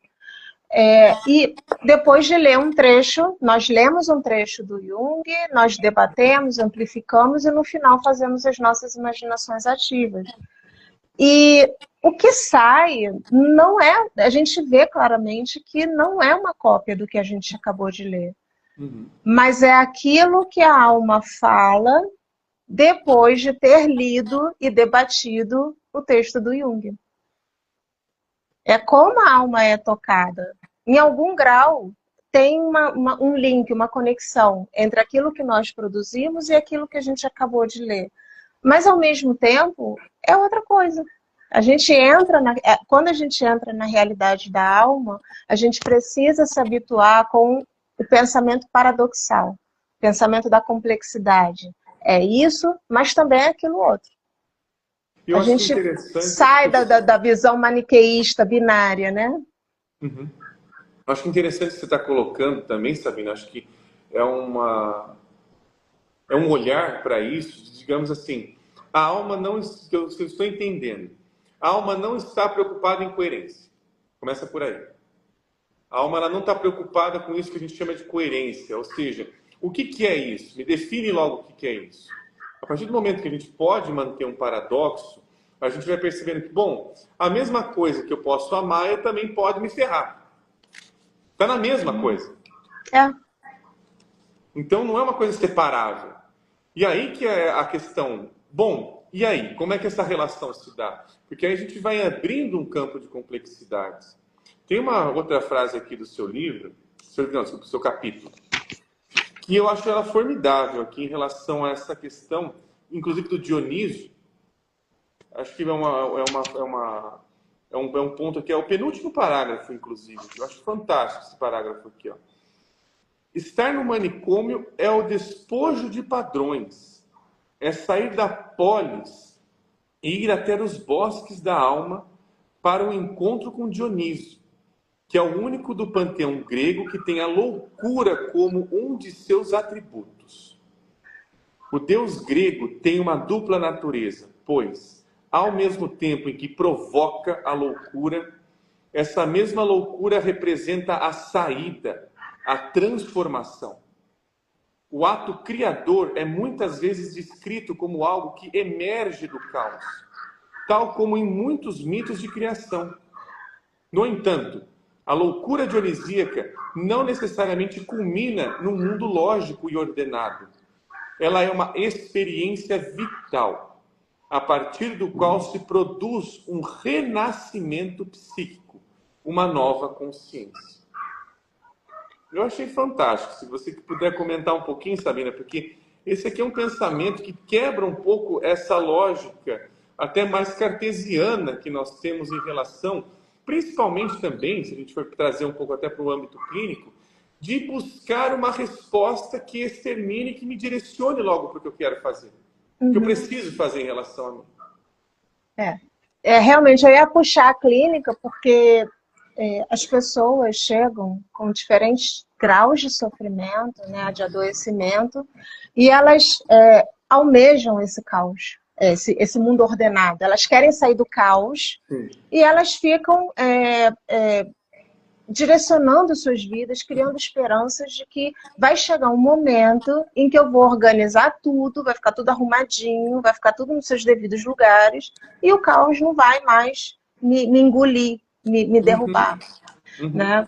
e depois de ler um trecho, nós lemos um trecho do Jung, nós debatemos, amplificamos e no final fazemos as nossas imaginações ativas. E o que sai não é, a gente vê claramente que não é uma cópia do que a gente acabou de ler, Uhum. mas é aquilo que a alma fala depois de ter lido e debatido o texto do Jung. É como a alma é tocada. Em algum grau, tem um link, uma conexão entre aquilo que nós produzimos e aquilo que a gente acabou de ler. Mas, ao mesmo tempo, é outra coisa. A gente quando a gente entra na realidade da alma, a gente precisa se habituar com o pensamento paradoxal, o pensamento da complexidade. É isso, mas também é aquilo outro. E eu A acho que gente interessante. sai da visão maniqueísta, binária, né? Uhum. Eu acho que interessante que você está colocando também, Sabina. Acho que é é um olhar para isso, digamos assim, a alma não, que eu estou entendendo, a alma não está preocupada em coerência. Começa por aí. A alma ela não está preocupada com isso que a gente chama de coerência, ou seja, o que é isso? Me define logo o que é isso. A partir do momento que a gente pode manter um paradoxo, a gente vai percebendo que, bom, a mesma coisa que eu posso amar, eu também pode me ferrar. Está na mesma coisa. É. Então não é uma coisa separável. E aí que é a questão. Bom, e aí? Como é que essa relação se dá? Porque aí a gente vai abrindo um campo de complexidades. Tem uma outra frase aqui do seu livro, do seu capítulo, que eu acho ela formidável aqui em relação a essa questão, inclusive do Dionísio. Acho que é um ponto aqui, é o penúltimo parágrafo, inclusive. Eu acho fantástico esse parágrafo aqui, ó. Estar no manicômio é o despojo de padrões, é sair da polis e ir até os bosques da alma para o encontro com Dioniso, que é o único do panteão grego que tem a loucura como um de seus atributos. O deus grego tem uma dupla natureza, pois, ao mesmo tempo em que provoca a loucura, essa mesma loucura representa a saída, a transformação. O ato criador é muitas vezes descrito como algo que emerge do caos, tal como em muitos mitos de criação. No entanto, a loucura dionisíaca não necessariamente culmina num mundo lógico e ordenado. Ela é uma experiência vital, a partir do qual se produz um renascimento psíquico, uma nova consciência. Eu achei fantástico. Se você puder comentar um pouquinho, Sabina, porque esse aqui é um pensamento que quebra um pouco essa lógica, até mais cartesiana, que nós temos em relação, principalmente também, se a gente for trazer um pouco até para o âmbito clínico, de buscar uma resposta que extermine, que me direcione logo para o que eu quero fazer, o que eu preciso fazer em relação a mim. Realmente, eu ia puxar a clínica porque as pessoas chegam com diferentes graus de sofrimento, né, de adoecimento, e elas almejam esse caos, esse mundo ordenado. Elas querem sair do caos. Sim. E elas ficam direcionando suas vidas, criando esperanças de que vai chegar um momento em que eu vou organizar tudo, vai ficar tudo arrumadinho, vai ficar tudo nos seus devidos lugares, e o caos não vai mais me engolir, me derrubar. Né?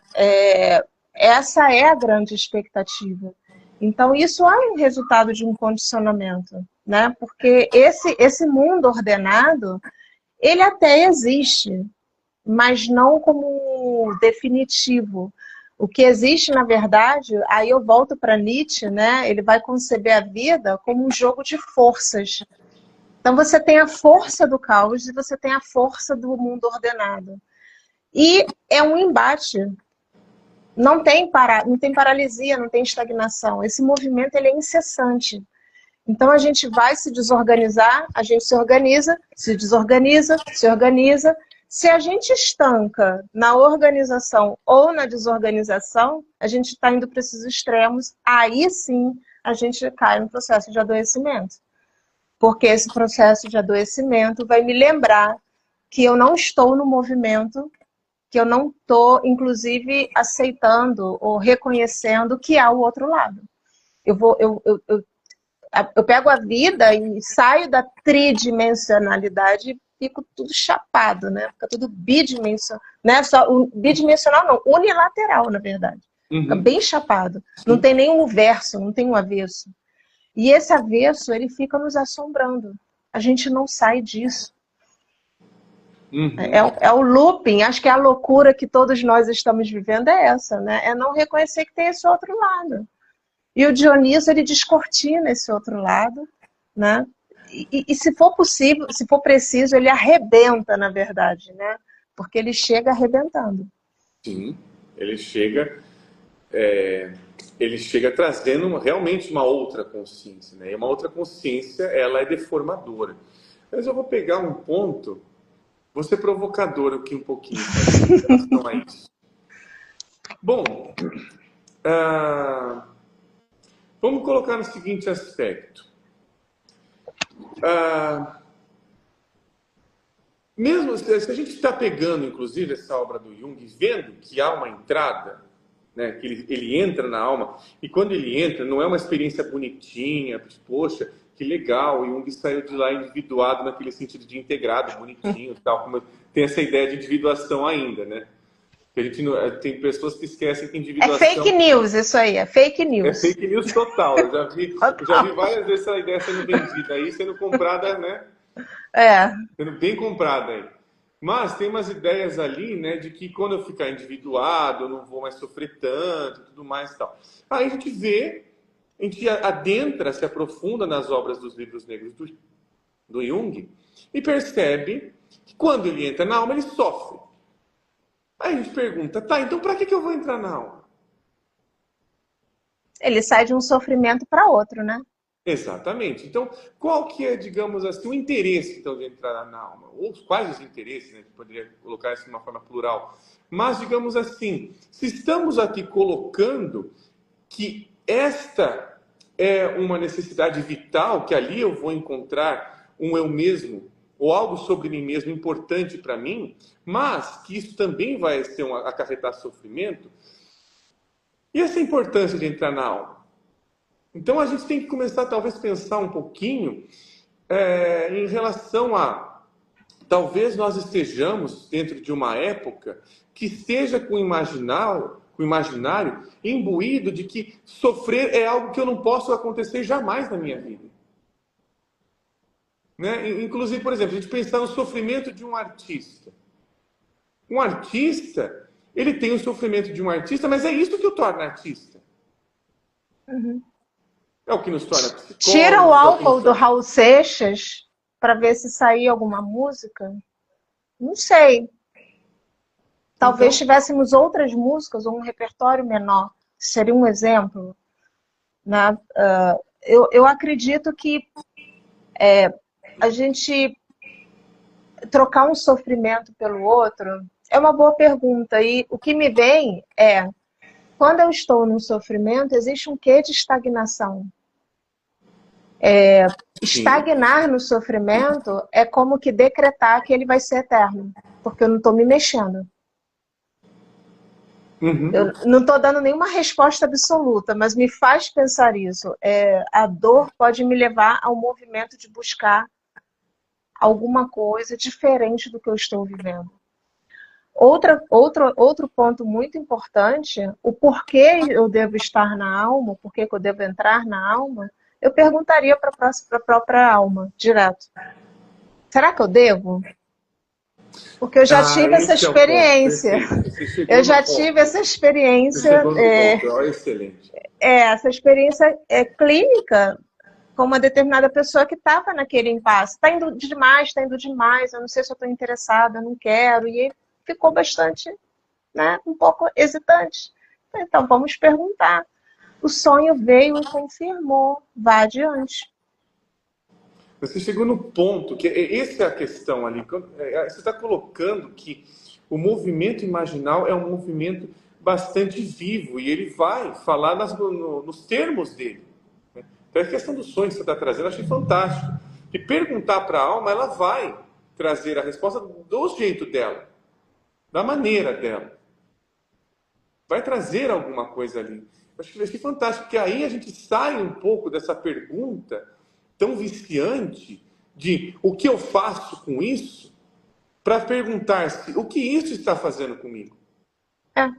Essa é a grande expectativa. Então, isso é um resultado de um condicionamento, né? Porque esse mundo ordenado, ele até existe, mas não como definitivo. O que existe, na verdade, aí eu volto para Nietzsche, né? Ele vai conceber a vida como um jogo de forças. Então, você tem a força do caos e você tem a força do mundo ordenado. E é um embate. Não tem paralisia, não tem estagnação. Esse movimento ele é incessante. Então, a gente vai se desorganizar, a gente se organiza, se desorganiza, se organiza. Se a gente estanca na organização ou na desorganização, a gente está indo para esses extremos, aí sim a gente cai no processo de adoecimento. Porque esse processo de adoecimento vai me lembrar que eu não estou no movimento, que eu não estou, inclusive, aceitando ou reconhecendo que há o outro lado. Eu pego a vida e saio da tridimensionalidade e fico tudo chapado, né? Fica tudo bidimensional, né? Bidimensional não, unilateral, na verdade. Fica bem chapado. Não tem nenhum verso, não tem um avesso. E esse avesso, ele fica nos assombrando. A gente não sai disso. É o looping, acho que a loucura que todos nós estamos vivendo é essa, né? É não reconhecer que tem esse outro lado. E o Dioniso, ele descortina esse outro lado, né? E se for possível, se for preciso, ele arrebenta, na verdade, né? Porque ele chega arrebentando. Sim, ele chega trazendo realmente uma outra consciência, né? E uma outra consciência, ela é deformadora. Mas eu vou pegar um ponto, vou ser provocador aqui um pouquinho, em relação a isso. Bom, vamos colocar no seguinte aspecto. Mesmo se a gente está pegando, inclusive, essa obra do Jung, vendo que há uma entrada, né, que ele entra na alma, e quando ele entra, não é uma experiência bonitinha, poxa, que legal, o Jung saiu de lá individuado naquele sentido de integrado, bonitinho, tal, como tem essa ideia de individuação ainda, né? Que a gente não, tem pessoas que esquecem que individuação... É fake news isso aí, é fake news. É fake news total, eu já vi várias vezes essa ideia sendo vendida aí, sendo comprada, né? Sendo bem comprada aí. Mas tem umas ideias ali, né, de que quando eu ficar individuado, eu não vou mais sofrer tanto e tudo mais e tal. Aí a gente vê, a gente adentra, se aprofunda nas obras dos livros negros do Jung e percebe que quando ele entra na alma, ele sofre. Aí a gente pergunta, tá, então para que eu vou entrar na alma? Ele sai de um sofrimento para outro, né? Exatamente. Então, qual que é, digamos assim, o interesse então, de entrar na alma? Ou quais os interesses, né? Poderia colocar isso de uma forma plural. Mas, digamos assim, se estamos aqui colocando que esta é uma necessidade vital, que ali eu vou encontrar um eu mesmo, ou algo sobre mim mesmo importante para mim, mas que isso também vai ser acarretar sofrimento, e essa importância de entrar na alma? Então a gente tem que começar talvez a pensar um pouquinho em relação a talvez nós estejamos dentro de uma época que esteja com o imaginário imbuído de que sofrer é algo que eu não posso acontecer jamais na minha vida. Né? Inclusive, por exemplo, a gente pensar no sofrimento de um artista. Um artista, ele tem o sofrimento de um artista, mas é isso que o torna artista. Uhum. É o que nos torna psicólogos. Tira o álcool do Raul Seixas para ver se saía alguma música. Não sei. Talvez Então, tivéssemos outras músicas ou um repertório menor. Seria um exemplo. Né? Eu acredito que a gente trocar um sofrimento pelo outro é uma boa pergunta. E o que me vem é, quando eu estou num sofrimento, existe um quê de estagnação. Estagnar no sofrimento é como que decretar que ele vai ser eterno, porque eu não estou me mexendo. uhum. Eu não estou dando nenhuma resposta absoluta, mas me faz pensar isso. A dor pode me levar ao movimento de buscar alguma coisa diferente do que eu estou vivendo. Outro ponto muito importante, o porquê eu devo estar na alma, o porquê que eu devo entrar na alma, eu perguntaria para a própria alma, direto. Será que eu devo? Porque eu já tive essa experiência. Eu já tive essa experiência. Excelente. Essa experiência clínica com uma determinada pessoa que estava naquele impasse. Está indo demais, eu não sei se eu estou interessada, eu não quero. E ficou bastante, né, um pouco hesitante. Então, vamos perguntar. O sonho veio e confirmou. Vá adiante. Você chegou no ponto, que essa é a questão ali. Você está colocando que o movimento imaginal é um movimento bastante vivo e ele vai falar nos termos dele. Então, a questão do sonho que você está trazendo, eu achei fantástico. E perguntar para a alma, ela vai trazer a resposta do jeito dela, da maneira dela. Vai trazer alguma coisa ali. Eu achei fantástico, porque aí a gente sai um pouco dessa pergunta tão viciante de o que eu faço com isso, para perguntar-se o que isso está fazendo comigo. A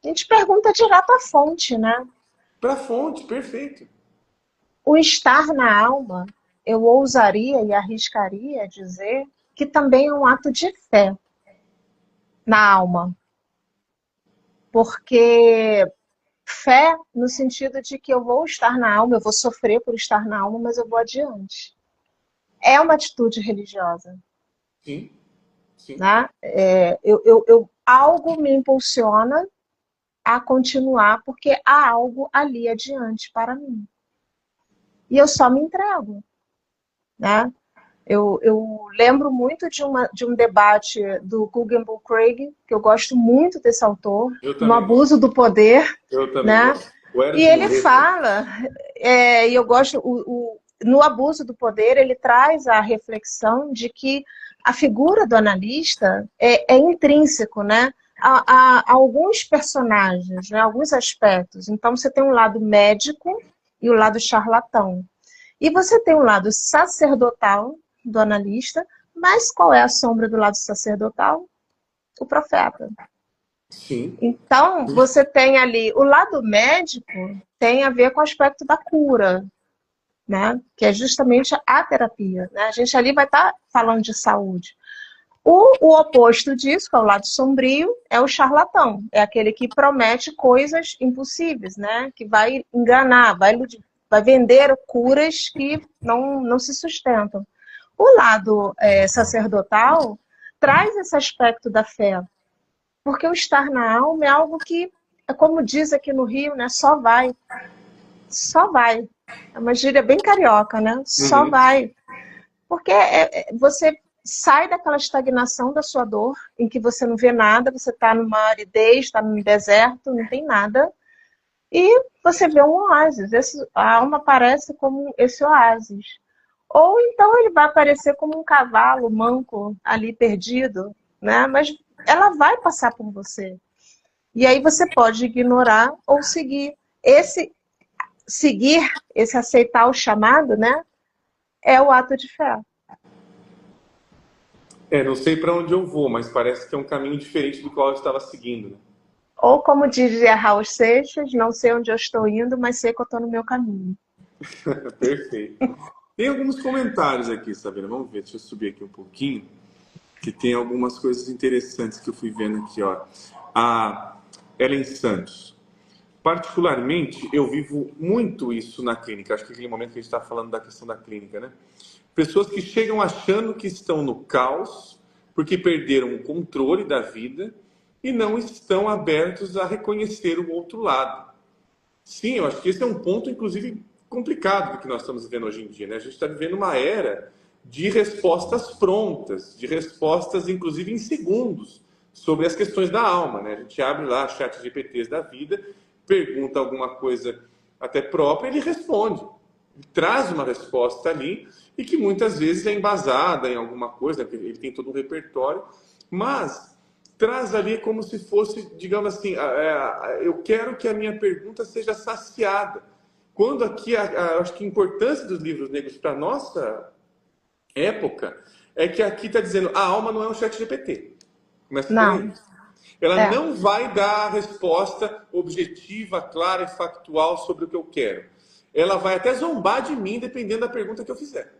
gente pergunta direto à fonte, né? Para a fonte, perfeito. O estar na alma, eu ousaria e arriscaria dizer que também é um ato de fé na alma. Porque fé no sentido de que eu vou estar na alma, eu vou sofrer por estar na alma, mas eu vou adiante. É uma atitude religiosa. Sim, sim. Né? Algo me impulsiona a continuar, porque há algo ali adiante para mim. E eu só me entrego. Né? Eu lembro muito de um debate do Guggenheim Craig, que eu gosto muito desse autor, no Abuso do Poder. Eu também né? gosto. E ele fala, e eu gosto, no Abuso do Poder, ele traz a reflexão de que a figura do analista é intrínseco, né? A alguns personagens, né? Alguns aspectos. Então, você tem um lado médico e o lado charlatão. E você tem um lado sacerdotal do analista, mas qual é a sombra do lado sacerdotal? O profeta. Sim. Então, você tem ali, o lado médico tem a ver com o aspecto da cura, né? Que é justamente a terapia. Né? A gente ali vai estar falando de saúde. O oposto disso, que é o lado sombrio, é o charlatão. É aquele que promete coisas impossíveis, né? Que vai enganar, vai vender curas que não se sustentam. O lado sacerdotal traz esse aspecto da fé. Porque o estar na alma é algo que é como diz aqui no Rio, né? Só vai. Só vai. É uma gíria bem carioca, né? Só Uhum. vai. Porque você sai daquela estagnação da sua dor, em que você não vê nada, você está numa aridez, está num deserto, não tem nada, e você vê um oásis. A alma aparece como esse oásis. Ou então ele vai aparecer como um cavalo manco ali perdido, né? Mas ela vai passar por você. E aí você pode ignorar ou seguir. Seguir, esse aceitar o chamado, né? É o ato de fé. Não sei para onde eu vou, mas parece que é um caminho diferente do qual eu estava seguindo, né? Ou como dizia Raul Seixas, não sei onde eu estou indo, mas sei que eu estou no meu caminho. Perfeito. Tem alguns comentários aqui, Sabrina. Vamos ver, deixa eu subir aqui um pouquinho, que tem algumas coisas interessantes que eu fui vendo aqui, ó. A Ellen Santos. Particularmente, eu vivo muito isso na clínica. Acho que aquele momento que a gente está falando da questão da clínica, né? Pessoas que chegam achando que estão no caos porque perderam o controle da vida e não estão abertos a reconhecer o outro lado. Sim, eu acho que esse é um ponto, inclusive, complicado do que nós estamos vivendo hoje em dia, né? A gente está vivendo uma era de respostas prontas, de respostas, inclusive, em segundos, sobre as questões da alma, né? A gente abre lá chat GPTs da vida, pergunta alguma coisa até própria, ele responde. Ele traz uma resposta ali e que muitas vezes é embasada em alguma coisa, né? Ele tem todo um repertório, mas traz ali como se fosse, digamos assim, eu quero que a minha pergunta seja saciada. Quando aqui, acho que a importância dos livros negros para a nossa época é que aqui está dizendo a alma não é um chat GPT. Começa por aí. Não, Ela é. não vai dar a resposta objetiva, clara e factual sobre o que eu quero. Ela vai até zombar de mim, dependendo da pergunta que eu fizer.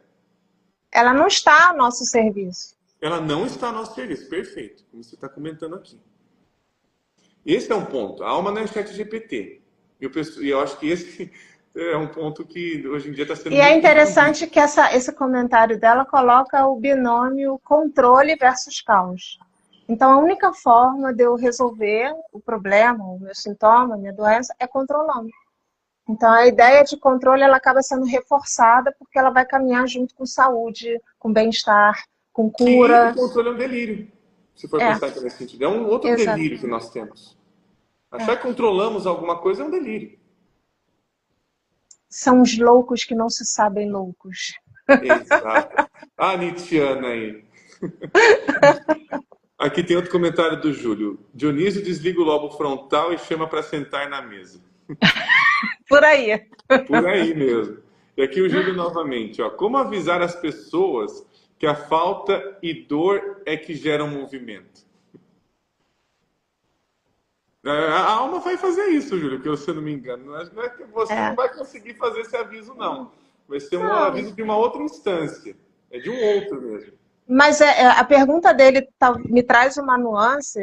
Ela não está a nosso serviço. Ela não está a nosso serviço. Perfeito, como você está comentando aqui. Esse é um ponto. A alma não é chat GPT. E eu acho que esse é um ponto que hoje em dia está sendo E é muito difundido. interessante que esse comentário dela coloca o binômio controle versus caos. Então, a única forma de eu resolver o problema, o meu sintoma, a minha doença, é controlando. Então, a ideia de controle ela acaba sendo reforçada porque ela vai caminhar junto com saúde, com bem-estar, com E o cura. controle é um delírio, se for É, pensar nesse sentido. É um outro exato. delírio que nós temos. Achar É. que controlamos alguma coisa é um delírio. São os loucos que não se sabem loucos. Exato. A Nietzscheana aí. Aqui tem outro comentário do Júlio. Dionísio desliga o lobo frontal e chama para sentar na mesa. Por aí. Por aí mesmo. E aqui o Júlio novamente, ó. Como avisar as pessoas que a falta e dor é que geram movimento? A alma vai fazer isso, Júlio, que se eu não me engano. Não é que você não É. vai conseguir fazer esse aviso, não. Vai ser um Não, aviso de uma outra instância. É de um outro mesmo. mas a pergunta dele me traz uma nuance,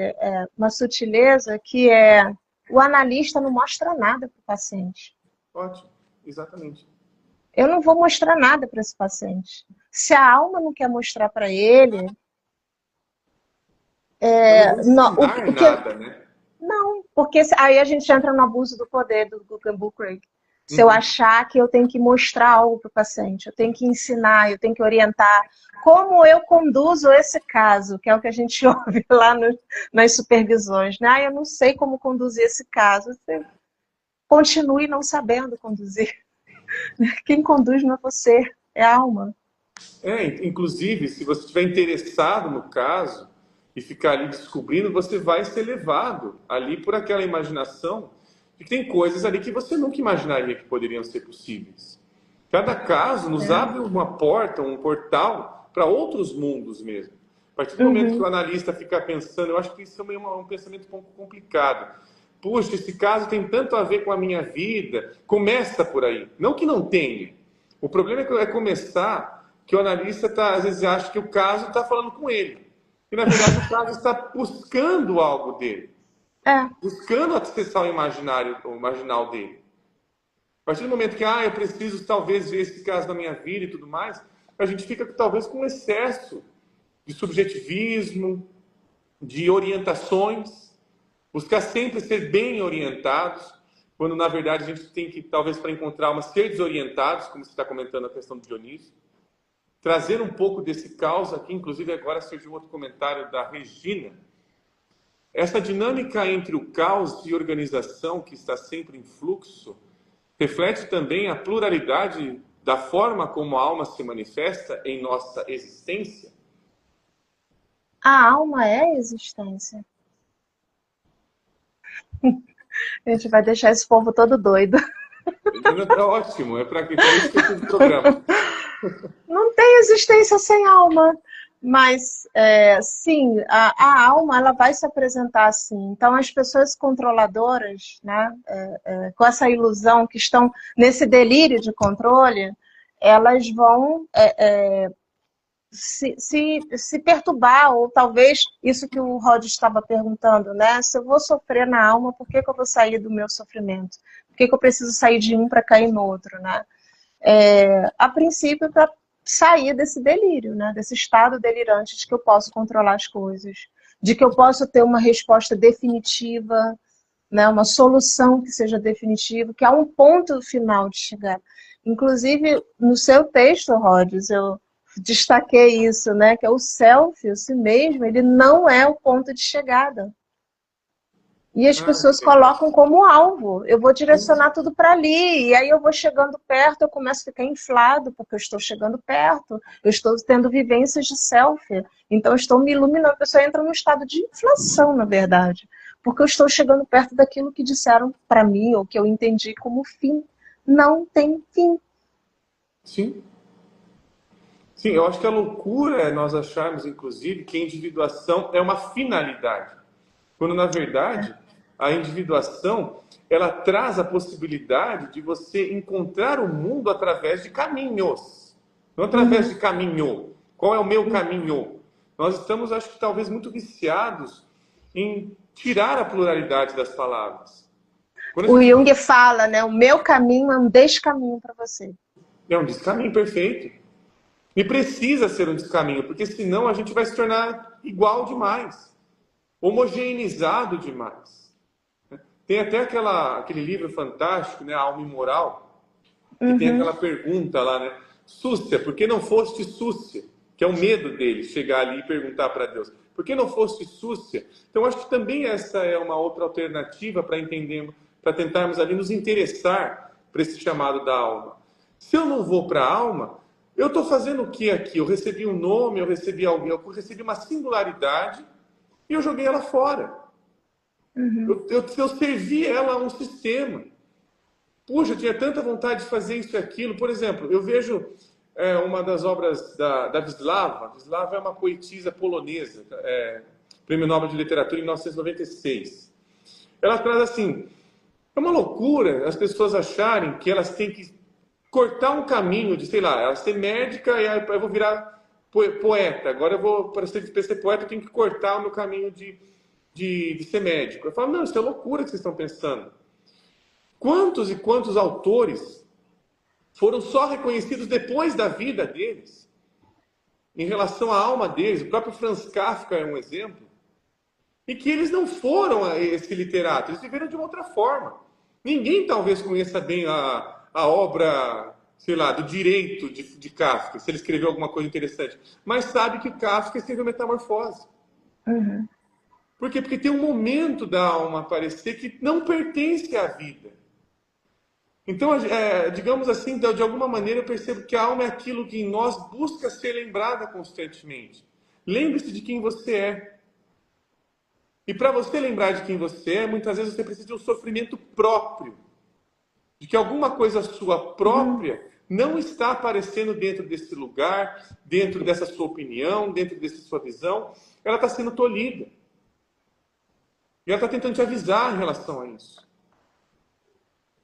uma sutileza, que é o analista não mostra nada para o paciente. Ótimo. Exatamente. Eu não vou mostrar nada para esse paciente. Se a alma não quer mostrar para ele, Eu não vou não, ensinar o que nada, né? não, porque aí a gente entra no abuso do poder do Guggenbuch Craig. Se eu Uhum. achar que eu tenho que mostrar algo para o paciente, eu tenho que ensinar, eu tenho que orientar como eu conduzo esse caso, que é o que a gente ouve lá nas supervisões, né? Ah, eu não sei como conduzir esse caso. Você continue não sabendo conduzir. Quem conduz não é você, é a alma. Inclusive, se você estiver interessado no caso e ficar ali descobrindo, você vai ser levado ali por aquela imaginação de que tem coisas ali que você nunca imaginaria que poderiam ser possíveis. Cada caso nos abre uma porta, um portal para outros mundos mesmo. A partir do momento que o Uhum. analista fica pensando, eu acho que isso é um pensamento um pouco complicado. Puxa, esse caso tem tanto a ver com a minha vida. Começa por aí. Não que não tenha. O problema é começar que o analista às vezes acha que o caso está falando com ele. E na verdade o caso está buscando algo dele. É, Buscando acessar o imaginal dele. A partir do momento que, eu preciso talvez ver esse caso na minha vida e tudo mais, a gente fica talvez com excesso de subjetivismo, de orientações. Buscar sempre ser bem orientados, quando na verdade a gente tem que, talvez para encontrar alma, ser desorientados, como você está comentando a questão do Dionísio. Trazer um pouco desse caos aqui, inclusive agora surgiu outro comentário da Regina. Essa dinâmica entre o caos e organização, que está sempre em fluxo, reflete também a pluralidade da forma como a alma se manifesta em nossa existência? A alma é a existência. A gente vai deixar esse povo todo doido. É ótimo, é para isso que eu fiz o programa. Não tem existência sem alma. Mas, sim, a alma ela vai se apresentar assim. Então, as pessoas controladoras, né, com essa ilusão, que estão nesse delírio de controle, elas vão se perturbar, ou talvez isso que o Rod estava perguntando, né? Se eu vou sofrer na alma, por que que eu vou sair do meu sofrimento? Por que que eu preciso sair de um para cair no outro, né? A princípio, para sair desse delírio, né? Desse estado delirante de que eu posso controlar as coisas, de que eu posso ter uma resposta definitiva, né? Uma solução que seja definitiva, que há um ponto final de chegar. Inclusive, no seu texto, Rhodes, eu destaquei isso, né? Que é o self, o si mesmo, ele não é o ponto de chegada. E as pessoas colocam como alvo. Eu vou direcionar tudo para ali. E aí eu vou chegando perto, eu começo a ficar inflado, porque eu estou chegando perto. Eu estou tendo vivências de self. Então eu estou me iluminando. A pessoa entra num estado de inflação, na verdade. Porque eu estou chegando perto daquilo que disseram para mim, ou que eu entendi como fim. Não tem fim. Sim. Sim, eu acho que a loucura é nós acharmos, inclusive, que a individuação é uma finalidade. Quando, na verdade, a individuação, ela traz a possibilidade de você encontrar o mundo através de caminhos. Não através de caminho. Qual é o meu caminho? Nós estamos, acho que, talvez muito viciados em tirar a pluralidade das palavras. O Jung fala, né? O meu caminho é um descaminho para você. É um descaminho perfeito. E precisa ser um descaminho, porque senão a gente vai se tornar igual demais, homogeneizado demais. Tem até aquele livro fantástico, né, A Alma Imoral, que tem aquela pergunta lá, né? Súcia, por que não foste súcia? Que é o medo dele, chegar ali e perguntar para Deus. Por que não foste súcia? Então, acho que também essa é uma outra alternativa para entendermos, para tentarmos ali nos interessar por esse chamado da alma. Se eu não vou para a alma, eu estou fazendo o que aqui? Eu recebi um nome, eu recebi alguém, eu recebi uma singularidade e eu joguei ela fora. Eu servi ela a um sistema. Puxa, eu tinha tanta vontade de fazer isso e aquilo. Por exemplo, eu vejo uma das obras da Wisława. Wisława é uma poetisa polonesa, Prêmio Nobel de Literatura em 1996. Ela traz assim, é uma loucura as pessoas acharem que elas têm que cortar um caminho de, sei lá, ela ser médica e aí eu vou virar poeta. Agora eu vou, para ser poeta, eu tenho que cortar o meu caminho de ser médico. Eu falo, não, isso é loucura que vocês estão pensando. Quantos e quantos autores foram só reconhecidos depois da vida deles, em relação à alma deles? O próprio Franz Kafka é um exemplo. E que eles não foram esse literato, eles viveram de uma outra forma. Ninguém talvez conheça bem a obra, sei lá, do direito de Kafka, se ele escreveu alguma coisa interessante. Mas sabe que Kafka escreveu Metamorfose. Por quê? Porque tem um momento da alma aparecer que não pertence à vida. Então, digamos assim, de alguma maneira eu percebo que a alma é aquilo que em nós busca ser lembrada constantemente. Lembre-se de quem você é. E para você lembrar de quem você é, muitas vezes você precisa de um sofrimento próprio. De que alguma coisa sua própria não está aparecendo dentro desse lugar, dentro dessa sua opinião, dentro dessa sua visão. Ela está sendo tolhida. E ela está tentando te avisar em relação a isso.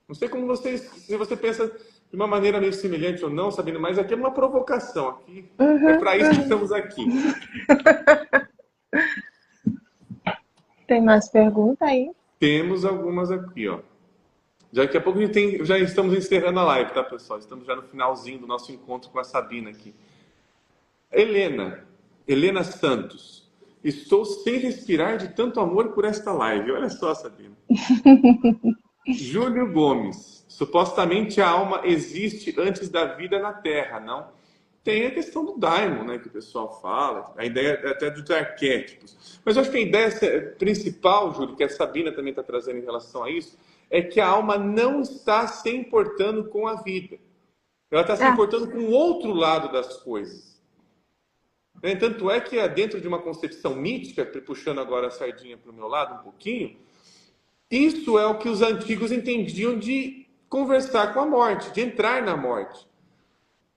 Não sei como se você pensa de uma maneira meio semelhante ou não, Sabina, mas aqui é uma provocação. Aqui é para isso que estamos aqui. Tem mais pergunta aí? Temos algumas aqui, ó. Daqui a pouco já estamos encerrando a live, tá, pessoal? Estamos já no finalzinho do nosso encontro com a Sabina aqui. Helena Santos. Estou sem respirar de tanto amor por esta live. Olha só, Sabina. Júlio Gomes. Supostamente a alma existe antes da vida na Terra, não? Tem a questão do daimon, né, que o pessoal fala, a ideia até dos arquétipos. Mas eu acho que a ideia principal, Júlio, que a Sabina também está trazendo em relação a isso, é que a alma não está se importando com a vida. Ela está se É, importando com o outro lado das coisas. Tanto é que dentro de uma concepção mítica, puxando agora a sardinha para o meu lado um pouquinho, isso é o que os antigos entendiam de conversar com a morte, de entrar na morte.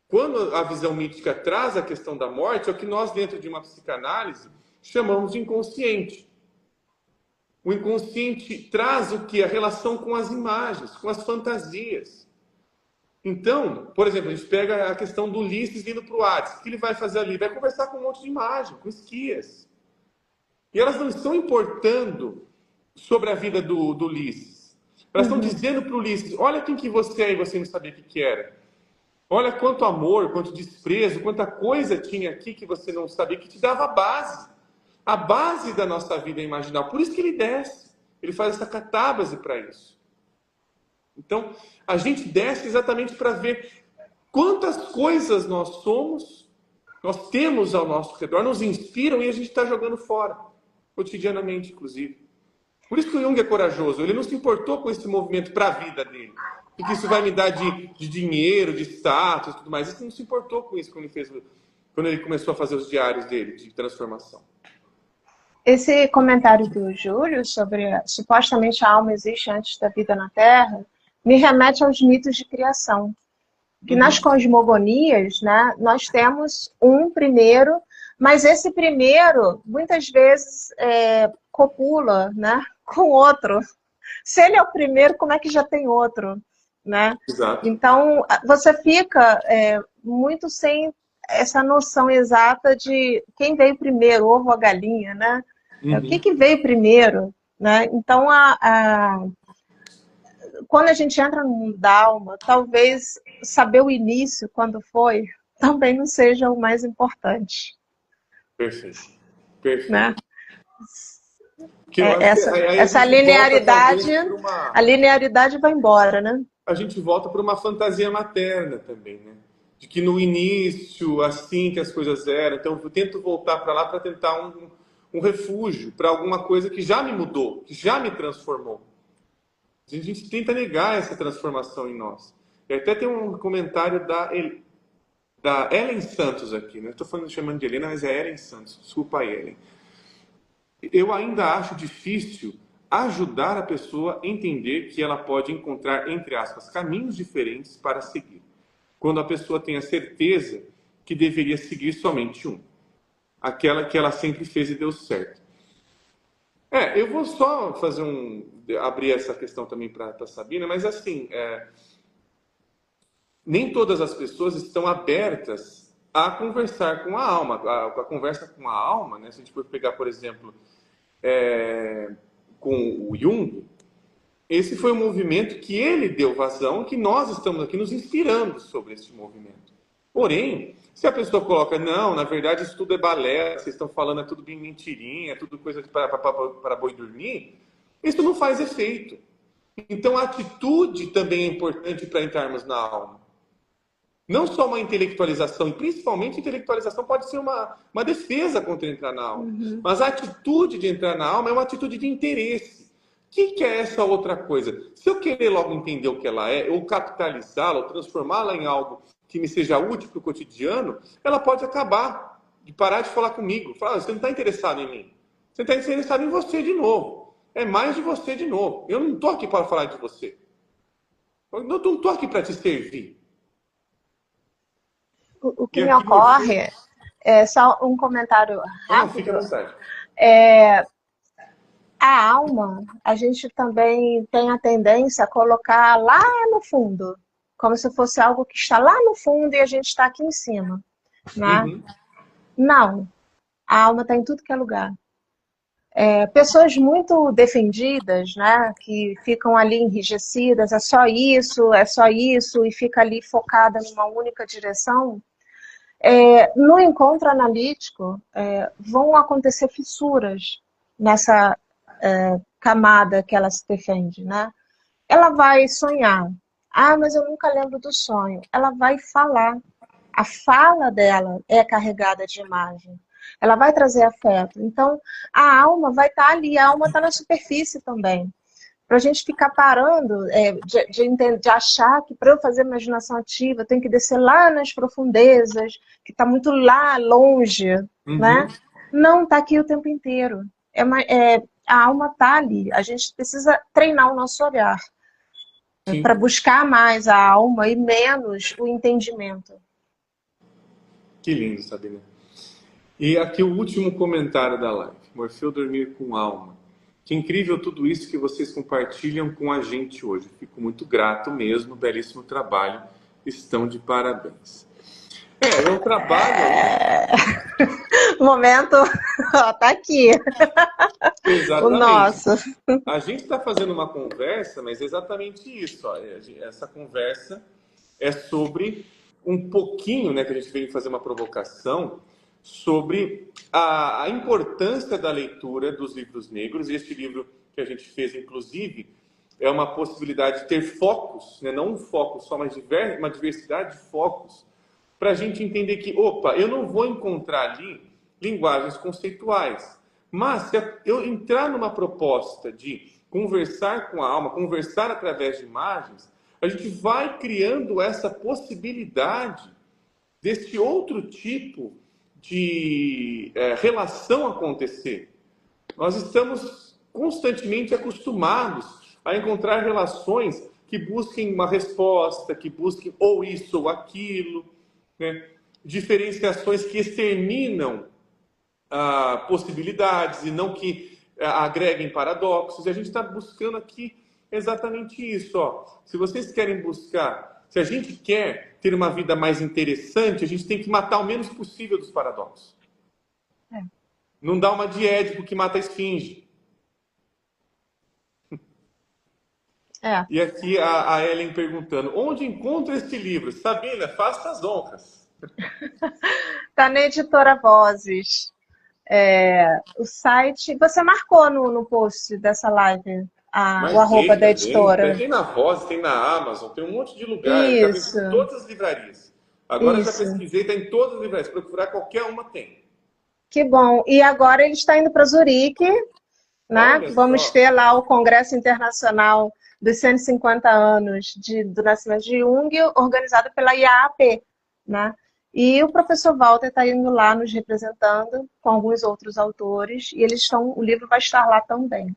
Quando a visão mítica traz a questão da morte, é o que nós, dentro de uma psicanálise, chamamos de inconsciente. O inconsciente traz o que? A relação com as imagens, com as fantasias. Então, por exemplo, a gente pega a questão do Ulisses vindo para o Hades. O que ele vai fazer ali? Vai conversar com um monte de imagem, com esquias. E elas não estão importando sobre a vida do Ulisses. Elas estão dizendo para o Ulisses, olha quem que você é e você não sabia o que era. Olha quanto amor, quanto desprezo, quanta coisa tinha aqui que você não sabia, que te dava a base. A base da nossa vida é imaginal. Por isso que ele desce. Ele faz essa catábase para isso. Então, a gente desce exatamente para ver quantas coisas nós somos, nós temos ao nosso redor, nos inspiram e a gente está jogando fora. Cotidianamente, inclusive. Por isso que o Jung é corajoso. Ele não se importou com esse movimento para a vida dele. O que isso vai me dar de dinheiro, de status e tudo mais. Ele não se importou com isso quando ele começou a fazer os diários dele de transformação. esse comentário do Júlio sobre supostamente a alma existe antes da vida na Terra me remete aos mitos de criação. Que nas cosmogonias, né, nós temos um primeiro, mas esse primeiro muitas vezes copula, né, com outro. Se ele é o primeiro, como é que já tem outro? Né? Exato. Então, você fica muito sem essa noção exata de quem veio primeiro, o ovo ou a galinha, né? O que veio primeiro, né? Então, quando a gente entra no mundo da alma, talvez saber o início, quando foi, também não seja o mais importante. Perfeito. Perfeito. Né? Essa linearidade, a linearidade vai embora, né? A gente volta para uma fantasia materna também, né? De que no início, assim que as coisas eram, então eu tento voltar para lá para tentar um refúgio para alguma coisa que já me mudou, que já me transformou. A gente tenta negar essa transformação em nós. E até tem um comentário da Ellen Santos aqui, né? Estou chamando de Helena, mas é Ellen Santos. Desculpa aí, Ellen. Eu ainda acho difícil ajudar a pessoa a entender que ela pode encontrar, entre aspas, caminhos diferentes para seguir. Quando a pessoa tem a certeza que deveria seguir somente um. Aquela que ela sempre fez e deu certo. Eu vou só abrir essa questão também para a Sabina, mas assim, nem todas as pessoas estão abertas a conversar com a alma. A conversa com a alma, né? Se a gente for pegar, por exemplo, com o Jung, esse foi um movimento que ele deu vazão, que nós estamos aqui nos inspirando sobre esse movimento. Porém, se a pessoa coloca, não, na verdade isso tudo é balé, vocês estão falando, é tudo bem mentirinha, é tudo coisa para boi dormir, isso não faz efeito. Então a atitude também é importante para entrarmos na alma. Não só uma intelectualização, e principalmente a intelectualização pode ser uma defesa contra entrar na alma. Mas a atitude de entrar na alma é uma atitude de interesse. O que é essa outra coisa? Se eu querer logo entender o que ela é, ou capitalizá-la, ou transformá-la em algo que me seja útil para o cotidiano, ela pode acabar de parar de falar comigo. Falar, você não está interessado em mim. Você está interessado em você de novo. É mais de você de novo. Eu não estou aqui para falar de você. Eu não estou aqui para te servir. O que me ocorre é só um comentário rápido. Fica à vontade. A alma, a gente também tem a tendência a colocar lá no fundo, como se fosse algo que está lá no fundo e a gente está aqui em cima. Né? Não, a alma está em tudo que é lugar. Pessoas muito defendidas, né, que ficam ali enrijecidas, é só isso, e fica ali focada numa única direção, No encontro analítico, vão acontecer fissuras nessa camada que ela se defende, né? Ela vai sonhar. Ah, mas eu nunca lembro do sonho. Ela vai falar. A fala dela é carregada de imagem. Ela vai trazer afeto. Então, a alma vai estar ali. A alma está na superfície também. Para a gente ficar parando de achar que para eu fazer imaginação ativa eu tenho que descer lá nas profundezas, que está muito lá longe, né? Não, está aqui o tempo inteiro. A alma está ali. A gente precisa treinar o nosso olhar para buscar mais a alma e menos o entendimento. Que lindo, Sabina. E aqui o último comentário da live. Morfeu dormir com alma. Que incrível tudo isso que vocês compartilham com a gente hoje. Fico muito grato mesmo, belíssimo trabalho. Estão de parabéns. É um trabalho... O momento, tá aqui. Exatamente. O nosso. A gente está fazendo uma conversa, mas é exatamente isso. Ó. Essa conversa é sobre um pouquinho, né, que a gente veio fazer uma provocação sobre a importância da leitura dos livros negros. E este livro que a gente fez, inclusive, é uma possibilidade de ter focos, né, não um foco só, mas uma diversidade de focos, para a gente entender que, opa, eu não vou encontrar ali linguagens conceituais, mas se eu entrar numa proposta de conversar com a alma, conversar através de imagens, a gente vai criando essa possibilidade desse outro tipo de relação acontecer. Nós estamos constantemente acostumados a encontrar relações que busquem uma resposta, que busquem ou isso ou aquilo, né? Diferenciações que exterminam possibilidades e não que agreguem paradoxos. E a gente está buscando aqui exatamente isso. Ó. Se vocês querem buscar, se a gente quer ter uma vida mais interessante, a gente tem que matar o menos possível dos paradoxos. Não dá uma de Édipo que mata a esfinge. E aqui a Ellen perguntando, onde encontra este livro? Sabina, faça as honras. Está na editora Vozes. O site... Você marcou no post dessa live o arroba da editora. Tem na Voz, tem na Amazon, tem um monte de lugares. Isso. Está em todas as livrarias. Agora eu já pesquisei, está em todas as livrarias. Se procurar, qualquer uma tem. Que bom. E agora ele está indo para Zurique, né? Vamos ter lá o Congresso Internacional dos 150 anos do nascimento de Jung, organizado pela IAAP, né? E o professor Walter está indo lá nos representando com alguns outros autores, e o livro vai estar lá também.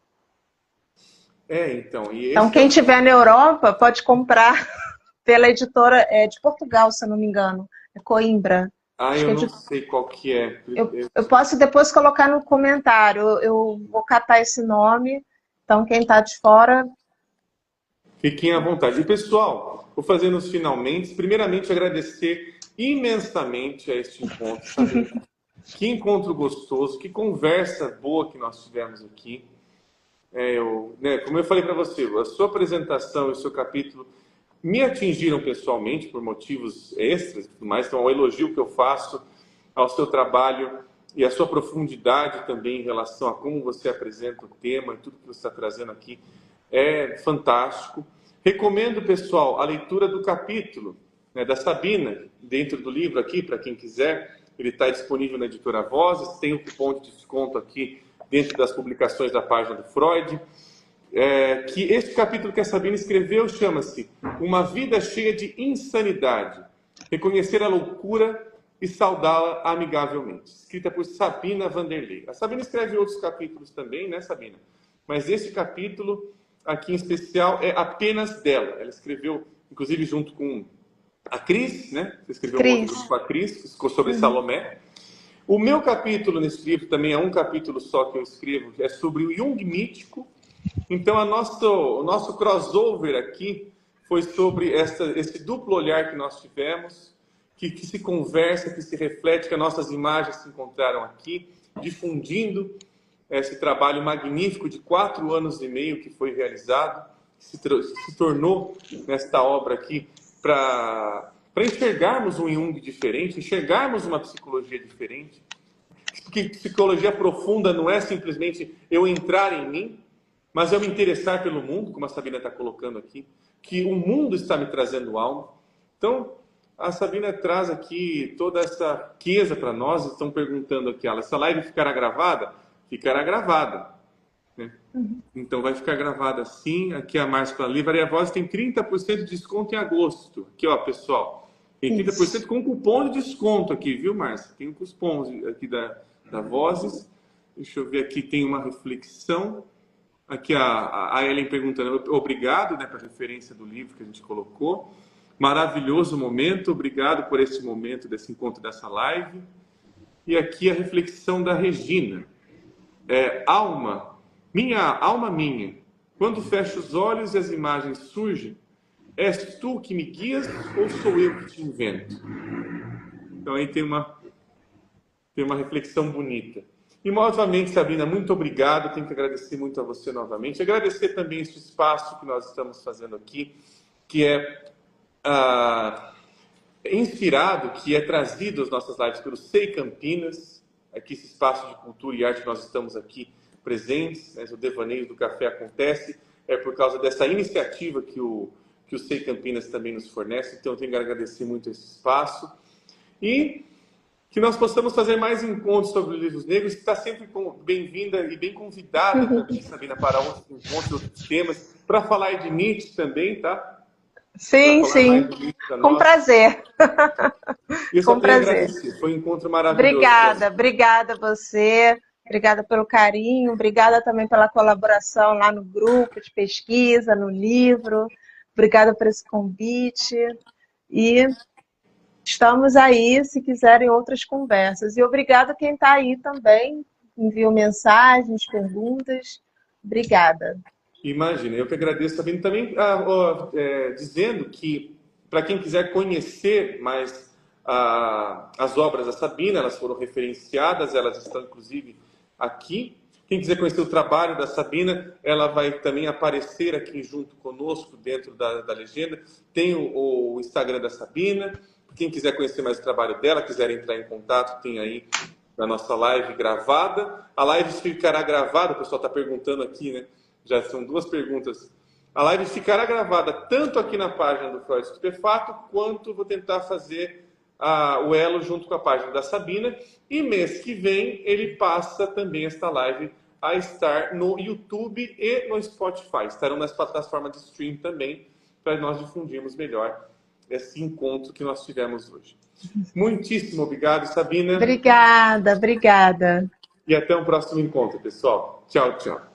Então, quem estiver na Europa pode comprar pela editora de Portugal, se eu não me engano, é Coimbra. Eu não sei qual que é. Eu posso depois colocar no comentário, eu vou catar esse nome, então quem está de fora... Fiquem à vontade. E pessoal, vou fazer nos finalmente. Primeiramente, agradecer imensamente a este encontro. Sabe? Que encontro gostoso, que conversa boa que nós tivemos aqui. Como eu falei para você, a sua apresentação e o seu capítulo me atingiram pessoalmente por motivos extras e tudo mais. Então, o elogio que eu faço ao seu trabalho e à sua profundidade também em relação a como você apresenta o tema e tudo que você está trazendo aqui é fantástico. Recomendo, pessoal, a leitura do capítulo da Sabina, dentro do livro aqui, para quem quiser. Ele está disponível na editora Vozes, tem um cupom de desconto aqui dentro das publicações da página do Freud. Que este capítulo que a Sabina escreveu chama-se Uma Vida Cheia de Insanidade. Reconhecer a loucura e saudá-la amigavelmente. Escrita por Sabina Vanderlei. A Sabina escreve outros capítulos também, né, Sabina? Mas esse capítulo aqui em especial é apenas dela. Ela escreveu, inclusive, junto com a Cris, né? Você escreveu um outro com a Cris, que ficou sobre Salomé. O meu capítulo nesse livro também é um capítulo só que eu escrevo, é sobre o Jung mítico. Então, o nosso crossover aqui foi sobre esse duplo olhar que nós tivemos, que se conversa, que se reflete, que as nossas imagens se encontraram aqui, difundindo esse trabalho magnífico de 4 anos e meio que foi realizado, se tornou nesta obra aqui para para enxergarmos um Jung diferente, enxergarmos uma psicologia diferente. Porque psicologia profunda não é simplesmente eu entrar em mim, mas eu me interessar pelo mundo, como a Sabina está colocando aqui, que o mundo está me trazendo algo. Então, a Sabina traz aqui toda essa riqueza para nós. Estão perguntando aqui, essa live ficará gravada? Ficará gravada. Né? Então, vai ficar gravada sim. Aqui a Márcia fala, Livraria Voz tem 30% de desconto em agosto. Aqui, ó, pessoal. Tem 30% com cupom de desconto aqui, viu, Márcia? Tem um cupom aqui da Vozes. Deixa eu ver aqui, tem uma reflexão. Aqui a Ellen perguntando, obrigado, né, pela referência do livro que a gente colocou. Maravilhoso momento, obrigado por esse momento desse encontro, dessa live. E aqui a reflexão da Regina. Alma minha, quando fecho os olhos e as imagens surgem, és tu que me guias ou sou eu que te invento? Então aí tem uma reflexão bonita. E novamente, Sabina, muito obrigado. Tenho que agradecer muito a você novamente. Agradecer também este espaço que nós estamos fazendo aqui, que é inspirado, que é trazido às nossas lives pelo SEI Campinas. Aqui esse espaço de cultura e arte, nós estamos aqui presentes. Né? O Devaneio do Café acontece. É por causa dessa iniciativa que o SEI Campinas também nos fornece. Então, eu tenho que agradecer muito esse espaço. E que nós possamos fazer mais encontros sobre livros negros, que está sempre bem-vinda e bem convidada também, Sabina, para outros encontros, outros temas, para falar de Nietzsche também, tá? Sim, sim. Com prazer. Com prazer. Foi um encontro maravilhoso. Obrigada a você. Obrigada pelo carinho. Obrigada também pela colaboração lá no grupo de pesquisa, no livro. Obrigada por esse convite. E estamos aí, se quiserem outras conversas. E obrigada a quem está aí também. Enviou mensagens, perguntas. Obrigada. Imagina, eu que agradeço também dizendo que, para quem quiser conhecer mais as obras da Sabina, elas foram referenciadas, elas estão inclusive aqui. Quem quiser conhecer o trabalho da Sabina, ela vai também aparecer aqui junto conosco, dentro da legenda. Tem o Instagram da Sabina. Quem quiser conhecer mais o trabalho dela, quiser entrar em contato, tem aí a nossa live gravada. A live ficará gravada, o pessoal está perguntando aqui, né? Já são duas perguntas. A live ficará gravada tanto aqui na página do Freud Estupefato, quanto vou tentar fazer o elo junto com a página da Sabina. E mês que vem ele passa também esta live a estar no YouTube e no Spotify. Estarão nas plataformas de stream também, para nós difundirmos melhor esse encontro que nós tivemos hoje. Muitíssimo obrigado, Sabina. Obrigada. E até um próximo encontro, pessoal. Tchau, tchau.